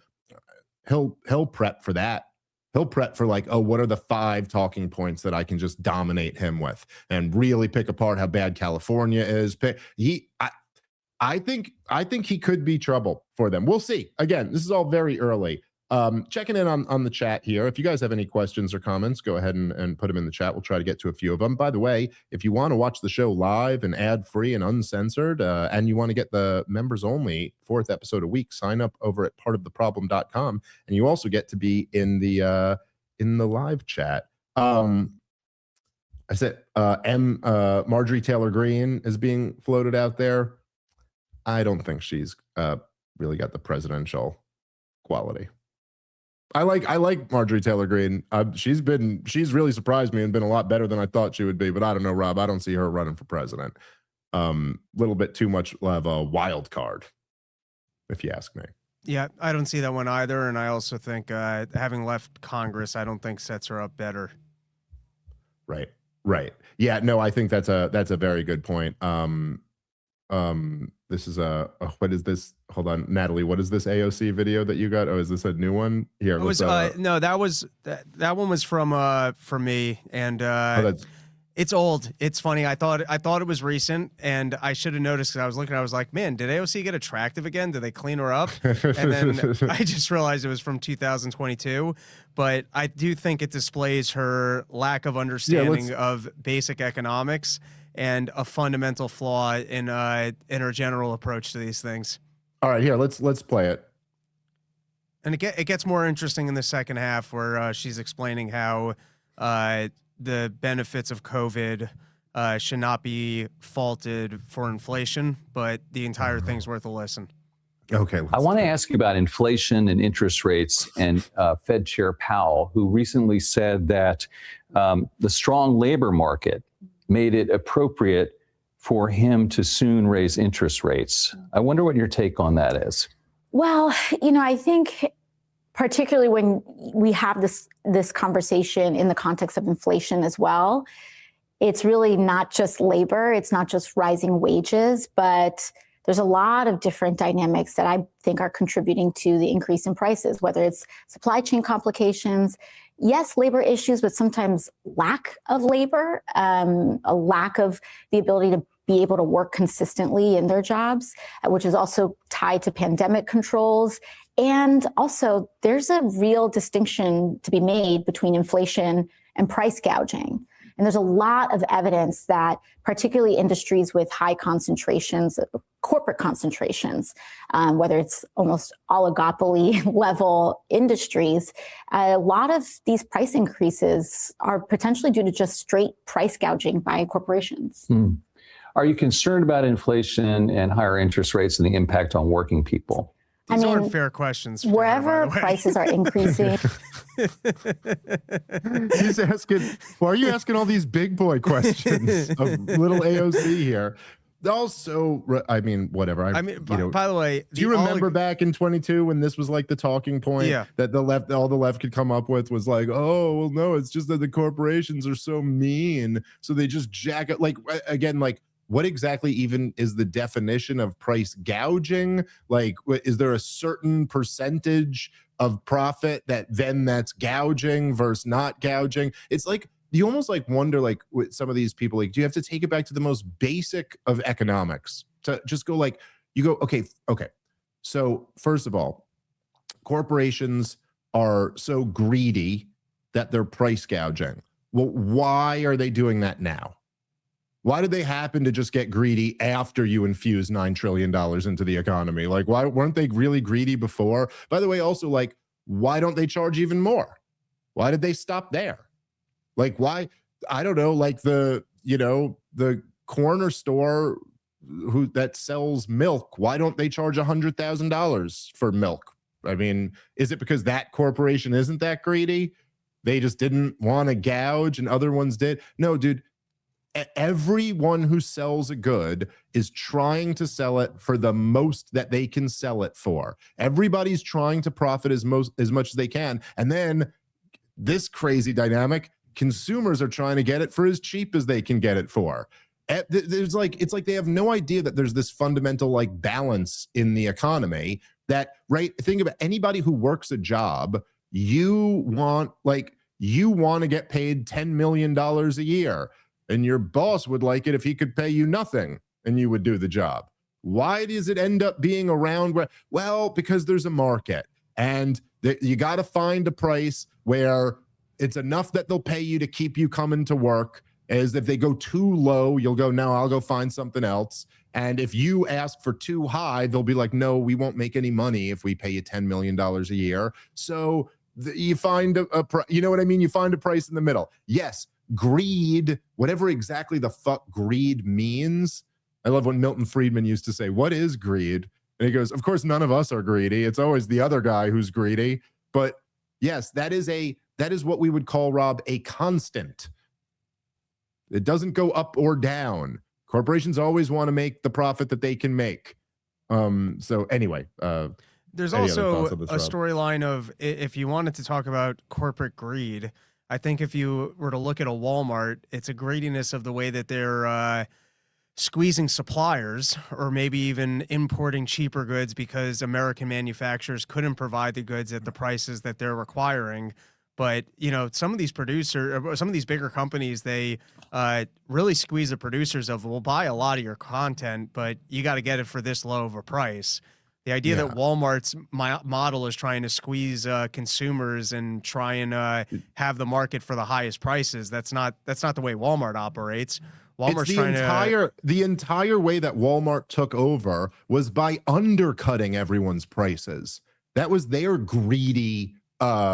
he'll prep for that. He'll prep for like, oh, what are the 5 talking points that I can just dominate him with and really pick apart how bad California is. I think he could be trouble for them. We'll see. Again, this is all very early. Checking in on the chat here. If you guys have any questions or comments, go ahead and put them in the chat. We'll try to get to a few of them. By the way, if you want to watch the show live and ad-free and uncensored, and you want to get the members-only 4th episode a week, sign up over at partoftheproblem.com, and you also get to be in the live chat. I said Marjorie Taylor Greene is being floated out there. I don't think she's really got the presidential quality. I like Marjorie Taylor Greene. She's really surprised me and been a lot better than I thought she would be. But I don't know, Rob. I don't see her running for president. Little bit too much of a wild card, if you ask me. Yeah, I don't see that one either. And I also think having left Congress, I don't think sets her up better. Right. Yeah. No, I think that's a very good point. This is what is this? Hold on, Natalie. What is this AOC video that you got? Oh, is this a new one? Here, no, that one was from me, and it's old. It's funny. I thought it was recent, and I should have noticed because I was looking. I was like, man, did AOC get attractive again? Did they clean her up? And then I just realized it was from 2022. But I do think it displays her lack of understanding of basic economics and a fundamental flaw in her general approach to these things. All right, here, let's play it. And it gets more interesting in the second half, where she's explaining how the benefits of COVID should not be faulted for inflation, but the entire thing's worth a listen. Okay. I want to ask you about inflation and interest rates and Fed Chair Powell, who recently said that the strong labor market made it appropriate for him to soon raise interest rates. I wonder what your take on that is. Well, I think particularly when we have this conversation in the context of inflation as well, it's really not just labor, it's not just rising wages, but there's a lot of different dynamics that I think are contributing to the increase in prices, whether it's supply chain complications, yes, labor issues, but sometimes lack of labor, a lack of the ability to be able to work consistently in their jobs, which is also tied to pandemic controls. And also, there's a real distinction to be made between inflation and price gouging. And there's a lot of evidence that particularly industries with high concentrations, corporate concentrations, whether it's almost oligopoly level industries, a lot of these price increases are potentially due to just straight price gouging by corporations. Are you concerned about inflation and higher interest rates and the impact on working people? These aren't fair questions. Wherever prices are increasing. He's asking, why are you asking all these big boy questions of little AOC here? Also, I mean, whatever. By the way, do you remember back in 22 when this was like the talking point that all the left could come up with was like, oh, well, no, it's just that the corporations are so mean. So they just jack it. Like, again, like, what exactly even is the definition of price gouging? Like, is there a certain percentage of profit that's gouging versus not gouging? It's like, you almost like wonder, like with some of these people, like, do you have to take it back to the most basic of economics to just go like, you go, okay. So first of all, corporations are so greedy that they're price gouging. Well, why are they doing that now? Why did they happen to just get greedy after you infused $9 trillion into the economy? Like, why weren't they really greedy before? By the way, also, like, why don't they charge even more? Why did they stop there? Like, why? I don't know, like the corner store that sells milk, why don't they charge $100,000 for milk? I mean, is it because that corporation isn't that greedy? They just didn't want to gouge and other ones did? No, dude. Everyone who sells a good is trying to sell it for the most that they can sell it for. Everybody's trying to profit as much as they can. And then this crazy dynamic, consumers are trying to get it for as cheap as they can get it for. It's like they have no idea that there's this fundamental like balance in the economy that, right? Think about anybody who works a job you want to get paid $10 million a year, and your boss would like it if he could pay you nothing and you would do the job. Why does it end up being around where? Well, because there's a market, and you got to find a price where it's enough that they'll pay you to keep you coming to work. As if they go too low, you'll go, no, I'll go find something else. And if you ask for too high, they'll be like, no, we won't make any money if we pay you $10 million a year. So you find you know what I mean? You find a price in the middle. Yes, greed, whatever exactly the fuck greed means. I love when Milton Friedman used to say, what is greed? And he goes, of course, none of us are greedy. It's always the other guy who's greedy. But yes, that is what we would call, Rob, a constant. It doesn't go up or down. Corporations always want to make the profit that they can make. So anyway, there's also a storyline of, if you wanted to talk about corporate greed, I think if you were to look at a Walmart, it's a greediness of the way that they're squeezing suppliers, or maybe even importing cheaper goods because American manufacturers couldn't provide the goods at the prices that they're requiring. But, you know, some of these bigger companies, they really squeeze the producers of, we'll buy a lot of your content, but you got to get it for this low of a price. The idea that Walmart's model is trying to squeeze consumers and try and have the market for the highest prices, that's not the way Walmart operates. Walmart's the entire way that Walmart took over was by undercutting everyone's prices. That was their greedy bet,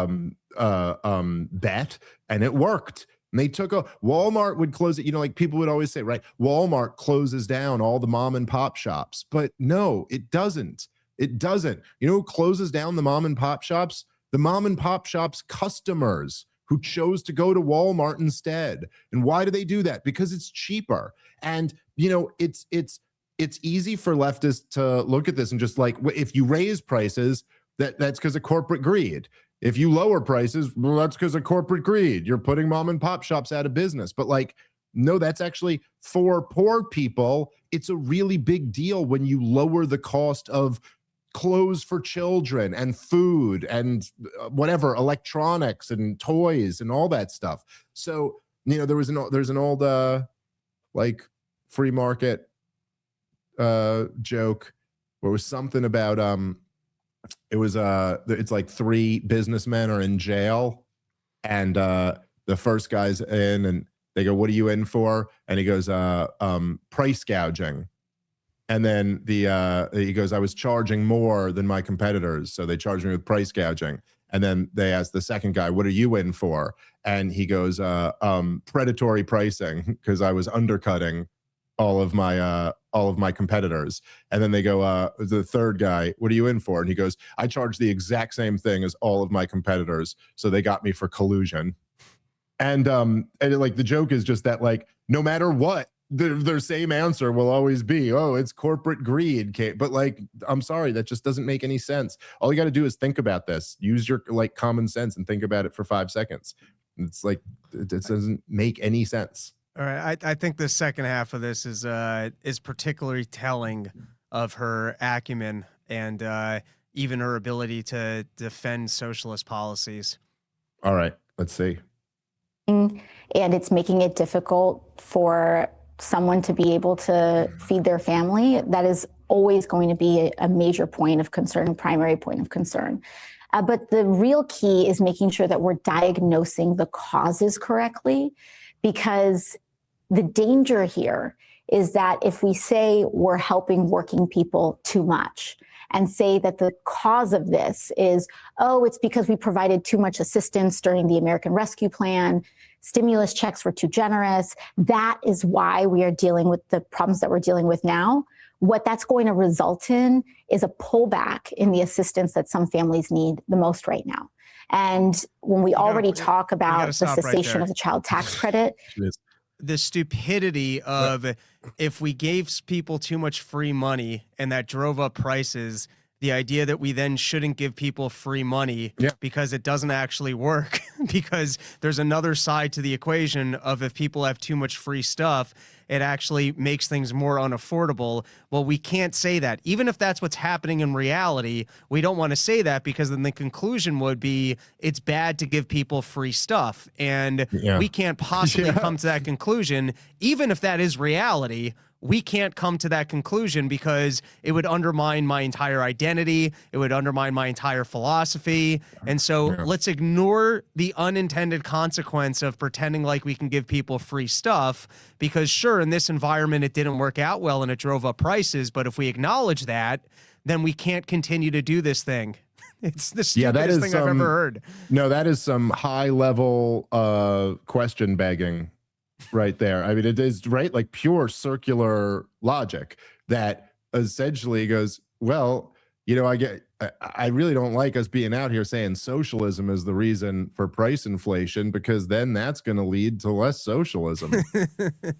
and it worked. And they took Walmart would close it, you know, like people would always say, right, Walmart closes down all the mom and pop shops. But no, it doesn't. You know who closes down the mom and pop shops? The mom and pop shops customers who chose to go to Walmart instead. And why do they do that? Because it's cheaper. And you know, it's easy for leftists to look at this and just like, if you raise prices, that's because of corporate greed. If you lower prices, well, that's because of corporate greed. You're putting mom and pop shops out of business. But like, no, that's actually, for poor people, it's a really big deal when you lower the cost of clothes for children and food and whatever, electronics and toys and all that stuff. So, you know, there's an old like free market joke where it was something about it's like three businessmen are in jail, and the first guy's in, and they go, what are you in for? And he goes, price gouging. And then he goes, I was charging more than my competitors, so they charged me with price gouging. And then they asked the second guy, what are you in for? And he goes, predatory pricing, because I was undercutting all of my competitors. And then they go, the third guy, what are you in for? And he goes, I charge the exact same thing as all of my competitors, so they got me for collusion. And like the joke is just that, like, no matter what, their same answer will always be, oh, it's corporate greed. But like, I'm sorry, that just doesn't make any sense. All you got to do is think about this. Use your like common sense and think about it for 5 seconds. It's like, it doesn't make any sense. All right, I think the second half of this is particularly telling of her acumen and even her ability to defend socialist policies. All right, let's see. And it's making it difficult for someone to be able to feed their family. That is always going to be a major point of concern, primary point of concern. But the real key is making sure that we're diagnosing the causes correctly, because the danger here is that if we say we're helping working people too much and say that the cause of this is, oh, it's because we provided too much assistance during the American Rescue Plan, stimulus checks were too generous, that is why we are dealing with the problems that we're dealing with now. What that's going to result in is a pullback in the assistance that some families need the most right now. And when we already talk about the cessation of the child tax credit, the stupidity of if we gave people too much free money and that drove up prices, the idea that we then shouldn't give people free money because it doesn't actually work because there's another side to the equation of if people have too much free stuff, it actually makes things more unaffordable. Well, we can't say that. Even if that's what's happening in reality, we don't want to say that, because then the conclusion would be it's bad to give people free stuff. And we can't possibly come to that conclusion. Even if that is reality, we can't come to that conclusion, because it would undermine my entire identity. It would undermine my entire philosophy. And so let's ignore the unintended consequence of pretending like we can give people free stuff, because sure, in this environment, it didn't work out well and it drove up prices. But if we acknowledge that, then we can't continue to do this thing. It's the stupidest thing I've ever heard. No, that is some high level question begging right there. I mean, it is right, like pure circular logic that essentially goes, well, you know, I really don't like us being out here saying socialism is the reason for price inflation, because then that's going to lead to less socialism.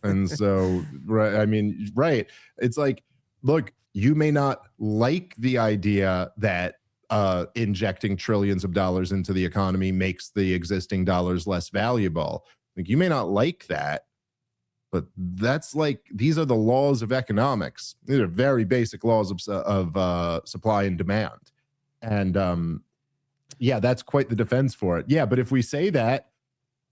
And so, right, I mean, right, it's like, look, you may not like the idea that injecting trillions of dollars into the economy makes the existing dollars less valuable. Like, you may not like that, but that's like, these are the laws of economics. These are very basic laws of supply and demand. And yeah, that's quite the defense for it. Yeah, but if we say that,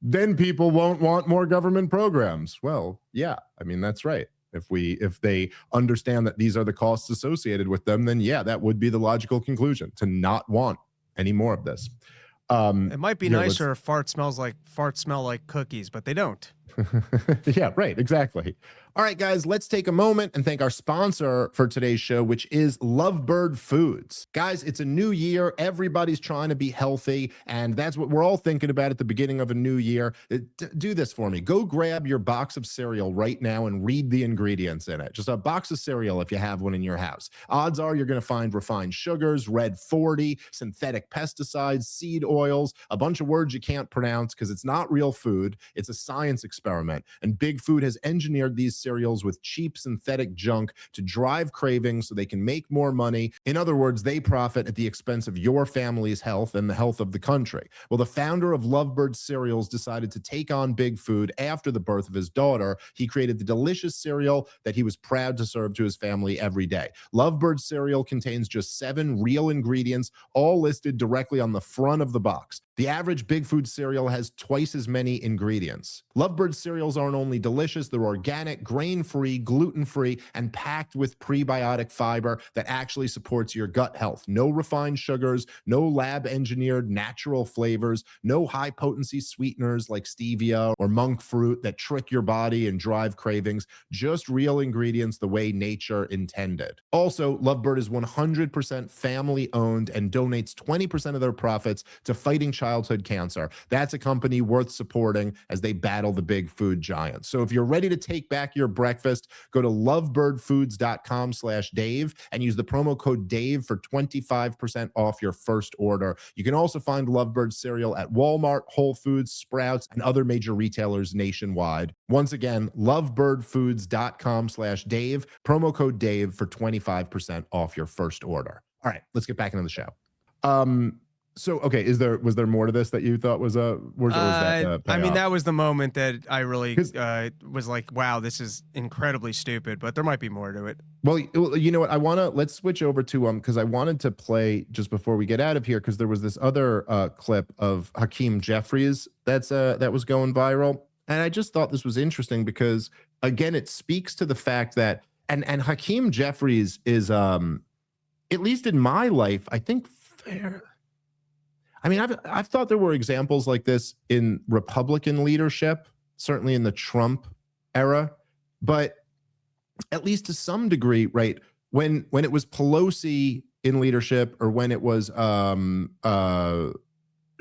then people won't want more government programs. Well, yeah, I mean, that's right. If they understand that these are the costs associated with them, then yeah, that would be the logical conclusion, to not want any more of this. It might be nicer if farts smell like cookies, but they don't. Yeah, right, exactly. All right, guys, let's take a moment and thank our sponsor for today's show, which is Lovebird Foods. Guys, it's a new year. Everybody's trying to be healthy, and that's what we're all thinking about at the beginning of a new year. Do this for me. Go grab your box of cereal right now and read the ingredients in it. Just a box of cereal if you have one in your house. Odds are you're going to find refined sugars, red 40, synthetic pesticides, seed oils, a bunch of words you can't pronounce because it's not real food. It's a science experiment, and Big Food has engineered these cereals with cheap synthetic junk to drive cravings so they can make more money. In other words, they profit at the expense of your family's health and the health of the country. Well, the founder of Lovebird Cereals decided to take on Big Food after the birth of his daughter. He created the delicious cereal that he was proud to serve to his family every day. Lovebird cereal contains just 7 real ingredients, all listed directly on the front of the box. The average Big Food cereal has twice as many ingredients. Lovebird cereals aren't only delicious, they're organic, grain-free, gluten-free, and packed with prebiotic fiber that actually supports your gut health. No refined sugars, no lab-engineered natural flavors, no high-potency sweeteners like stevia or monk fruit that trick your body and drive cravings, just real ingredients the way nature intended. Also, Lovebird is 100% family-owned and donates 20% of their profits to fighting childhood cancer. That's a company worth supporting as they battle the big food giants. So if you're ready to take back your breakfast, go to lovebirdfoods.com/Dave and use the promo code Dave for 25% off your first order. You can also find Lovebird cereal at Walmart, Whole Foods, Sprouts, and other major retailers nationwide. Once again, lovebirdfoods.com/Dave, promo code Dave for 25% off your first order. All right, let's get back into the show. So, okay, was there more to this that you thought was I mean, that was the moment that I really was like, wow, this is incredibly stupid, but there might be more to it. Well, you know what? Let's switch over to because I wanted to play just before we get out of here, because there was this other clip of Hakeem Jeffries that was going viral, and I just thought this was interesting because, again, it speaks to the fact that and Hakeem Jeffries is at least in my life, I think fair. I mean, I've thought there were examples like this in Republican leadership, certainly in the Trump era, but at least to some degree, right? When it was Pelosi in leadership, or when it was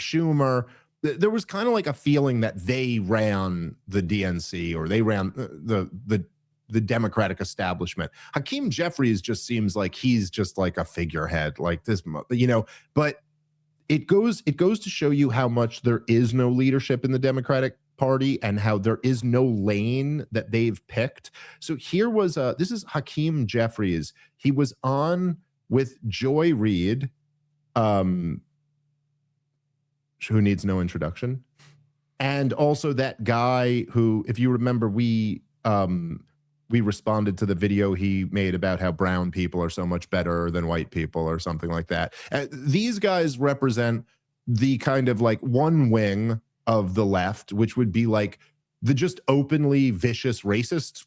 Schumer, there was kind of like a feeling that they ran the DNC, or they ran the Democratic establishment. Hakeem Jeffries just seems like he's just like a figurehead, like this, you know, but it goes to show you how much there is no leadership in the Democratic Party and how there is no lane that they've picked. So here was this is Hakeem Jeffries. He was on with Joy Reid, who needs no introduction. And also that guy who, if you remember, we responded to the video he made about how brown people are so much better than white people or something like that. These guys represent the kind of like one wing of the left, which would be like the just openly vicious racist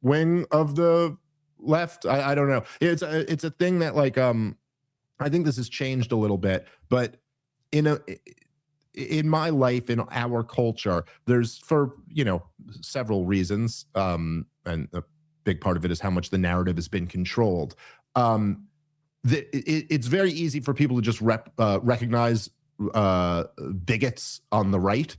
wing of the left. I don't know. It's a thing that like I think this has changed a little bit, but in my life, in our culture, there's, for several reasons, and a big part of it is how much the narrative has been controlled. It's very easy for people to just recognize bigots on the right.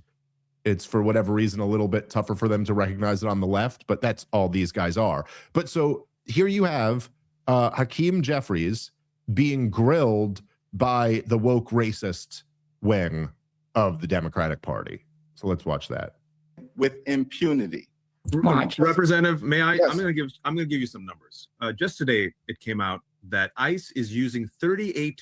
It's, for whatever reason, a little bit tougher for them to recognize it on the left, but that's all these guys are. But so here you have Hakeem Jeffries being grilled by the woke racist wing of the Democratic Party. So let's watch that. With impunity. Representative, may I? Yes. I'm going to give you some numbers. Just today, it came out that ICE is using $38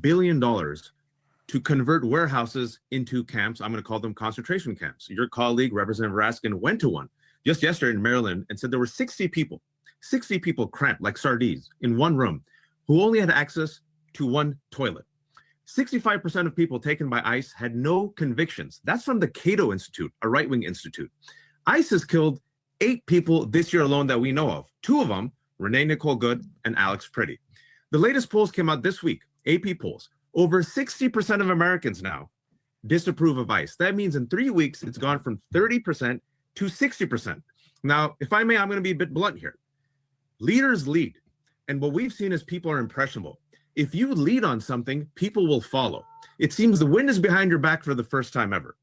billion to convert warehouses into camps. I'm going to call them concentration camps. Your colleague, Representative Raskin, went to one just yesterday in Maryland and said there were 60 people cramped like sardines in one room who only had access to one toilet. 65% of people taken by ICE had no convictions. That's from the Cato Institute, a right-wing institute. ICE has killed 8 people this year alone that we know of. 2 of them, Renee Nicole Good and Alex Pretty. The latest polls came out this week, AP polls. Over 60% of Americans now disapprove of ICE. That means in 3 weeks, it's gone from 30% to 60%. Now, if I may, I'm going to be a bit blunt here. Leaders lead. And what we've seen is people are impressionable. If you lead on something, people will follow. It seems the wind is behind your back for the first time ever.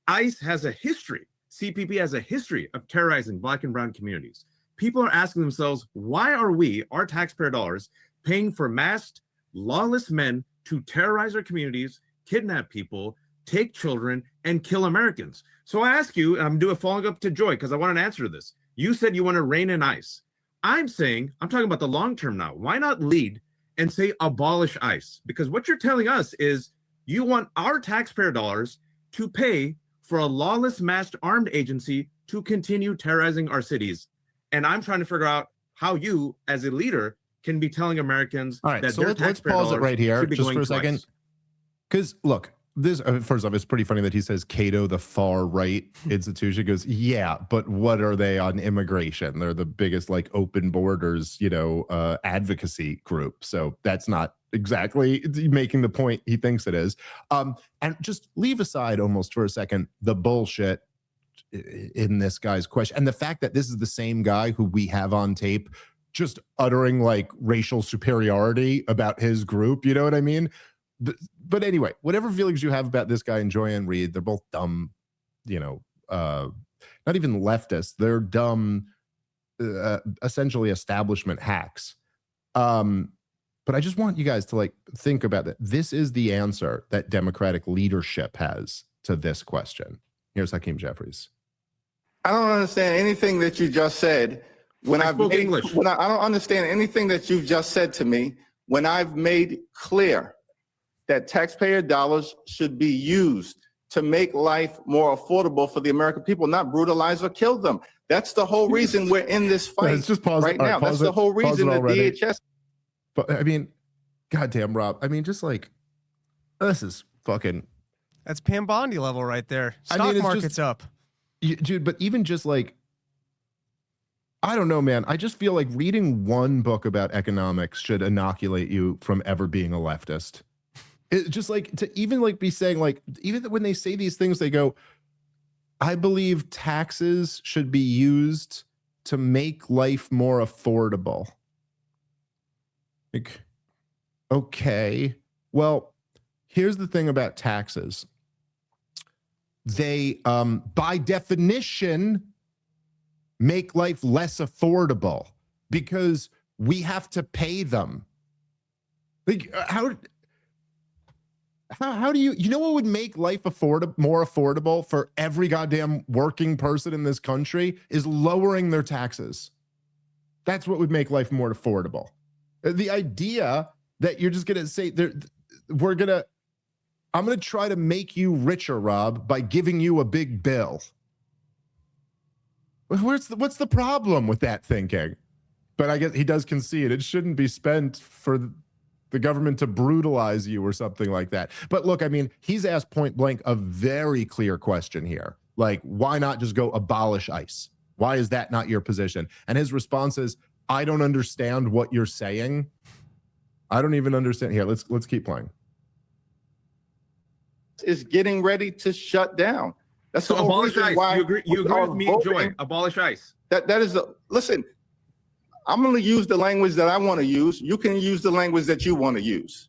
ICE has a history. CPP has a history of terrorizing Black and brown communities. People are asking themselves, why are we, our taxpayer dollars, paying for masked, lawless men to terrorize our communities, kidnap people, take children, and kill Americans? So I ask you, and I'm doing following up to Joy, because I want an answer to this. You said you want to rein in ICE. I'm saying, I'm talking about the long term now. Why not lead and say abolish ICE? Because what you're telling us is you want our taxpayer dollars to pay for a lawless masked armed agency to continue terrorizing our cities. And I'm trying to figure out how you, as a leader, can be telling Americans all right, that so their let's taxpayer pause it dollars right here should be just going for a to second. ICE. Because look, this first off, it's pretty funny that he says Cato, the far right institution. Goes, yeah, but what are they on immigration? They're the biggest like open borders, advocacy group. So that's not exactly making the point he thinks it is. And just leave aside almost for a second the bullshit in this guy's question and the fact that this is the same guy who we have on tape just uttering like racial superiority about his group. You know what I mean? But anyway, whatever feelings you have about this guy and Joyanne Reed, they're both dumb, not even leftists. They're dumb, essentially establishment hacks. But I just want you guys to like think about that. This is the answer that Democratic leadership has to this question. Here's Hakeem Jeffries. I don't understand anything that you just said. I don't understand anything that you've just said to me when I've made clear that taxpayer dollars should be used to make life more affordable for the American people, not brutalize or kill them. That's the whole reason we're in this fight Let's just pause right now. That's the whole reason that DHS. But I mean, goddamn, Rob. I mean, just like, this is fucking. That's Pam Bondi level right there. Stock market's up. Dude, but even just like, I don't know, man. I just feel like reading one book about economics should inoculate you from ever being a leftist. It's just like to even like be saying like, even when they say these things, they go, I believe taxes should be used to make life more affordable. Like, okay, well, here's the thing about taxes. They, by definition, make life less affordable because we have to pay them. Like, how do you know what would make life more affordable for every goddamn working person in this country is lowering their taxes. That's what would make life more affordable. The idea that you're just going to say we're going to I'm going to try to make you richer, Rob, by giving you a big bill. What's the problem with that thinking? But I guess he does concede it shouldn't be spent for the government to brutalize you or something like that. But look, I mean, he's asked point blank a very clear question here. Like, why not just go abolish ICE? Why is that not your position? And his response is, I don't understand what you're saying. I don't even understand. Here, let's keep playing. Is getting ready to shut down. That's So the whole abolish reason ICE. why You agree with me, Joy. Abolish ICE. That is listen. I'm going to use the language that I want to use. You can use the language that you want to use.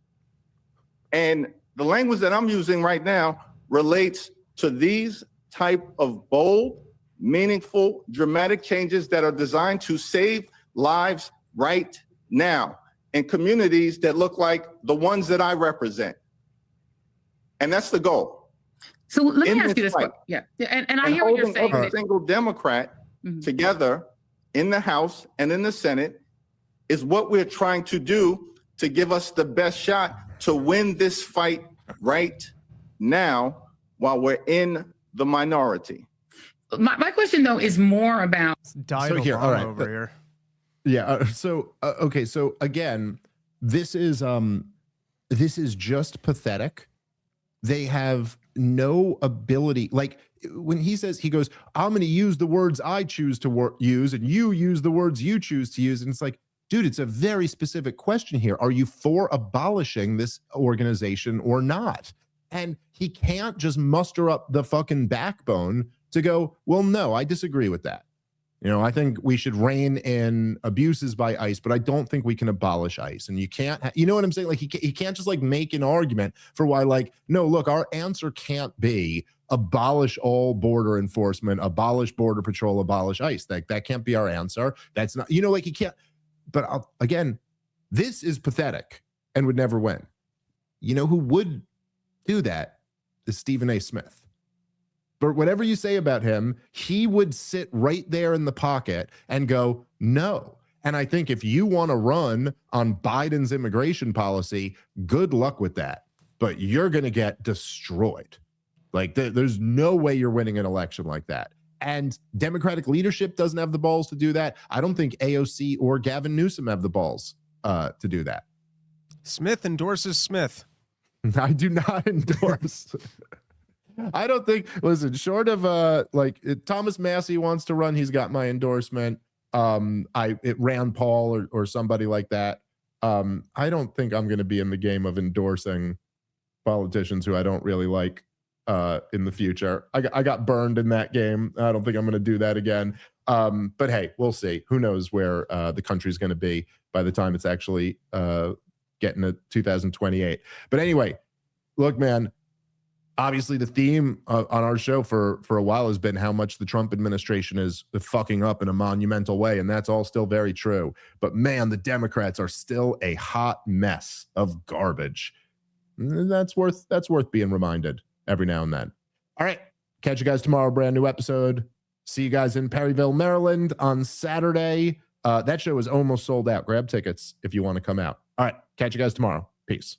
And the language that I'm using right now relates to these type of bold, meaningful, dramatic changes that are designed to save lives right now in communities that look like the ones that I represent. And that's the goal. So let me ask you this. Yeah. And I hear what you're saying. Every single Democrat together in the House and in the Senate is what we're trying to do to give us the best shot to win this fight right now while we're in the minority. My question, though, is more about. So here, all right. Over here. Yeah. Okay. So again, this is just pathetic. They have no ability. Like when he says, he goes, I'm going to use the words I choose to use, and you use the words you choose to use. And it's like, dude, it's a very specific question here. Are you for abolishing this organization or not? And he can't just muster up the fucking backbone to go, well, no, I disagree with that. You know, I think we should rein in abuses by ICE, but I don't think we can abolish ICE. And you can't, you know what I'm saying? Like he can't just like make an argument for why, like, no, look, our answer can't be abolish all border enforcement, abolish border patrol, abolish ICE. That can't be our answer. That's not, you know, like he can't. But again, this is pathetic and would never win. You know who would do that is Stephen A. Smith. But whatever you say about him, he would sit right there in the pocket and go, no. And I think if you want to run on Biden's immigration policy, good luck with that. But you're going to get destroyed. Like there's no way you're winning an election like that. And Democratic leadership doesn't have the balls to do that. I don't think AOC or Gavin Newsom have the balls to do that. Smith endorses Smith. I do not endorse. I don't think, listen, short of like Thomas Massey wants to run, he's got my endorsement. Rand Paul or somebody like that. I don't think I'm going to be in the game of endorsing politicians who I don't really like in the future. I got burned in that game. I don't think I'm going to do that again. But hey, we'll see. Who knows where the country's going to be by the time it's actually getting to 2028. But anyway, look, man, obviously the theme on our show for a while has been how much the Trump administration is fucking up in a monumental way. And that's all still very true. But man, the Democrats are still a hot mess of garbage. That's worth being reminded every now and then. All right. Catch you guys tomorrow. Brand new episode. See you guys in Perryville, Maryland on Saturday. That show is almost sold out. Grab tickets if you want to come out. All right. Catch you guys tomorrow. Peace.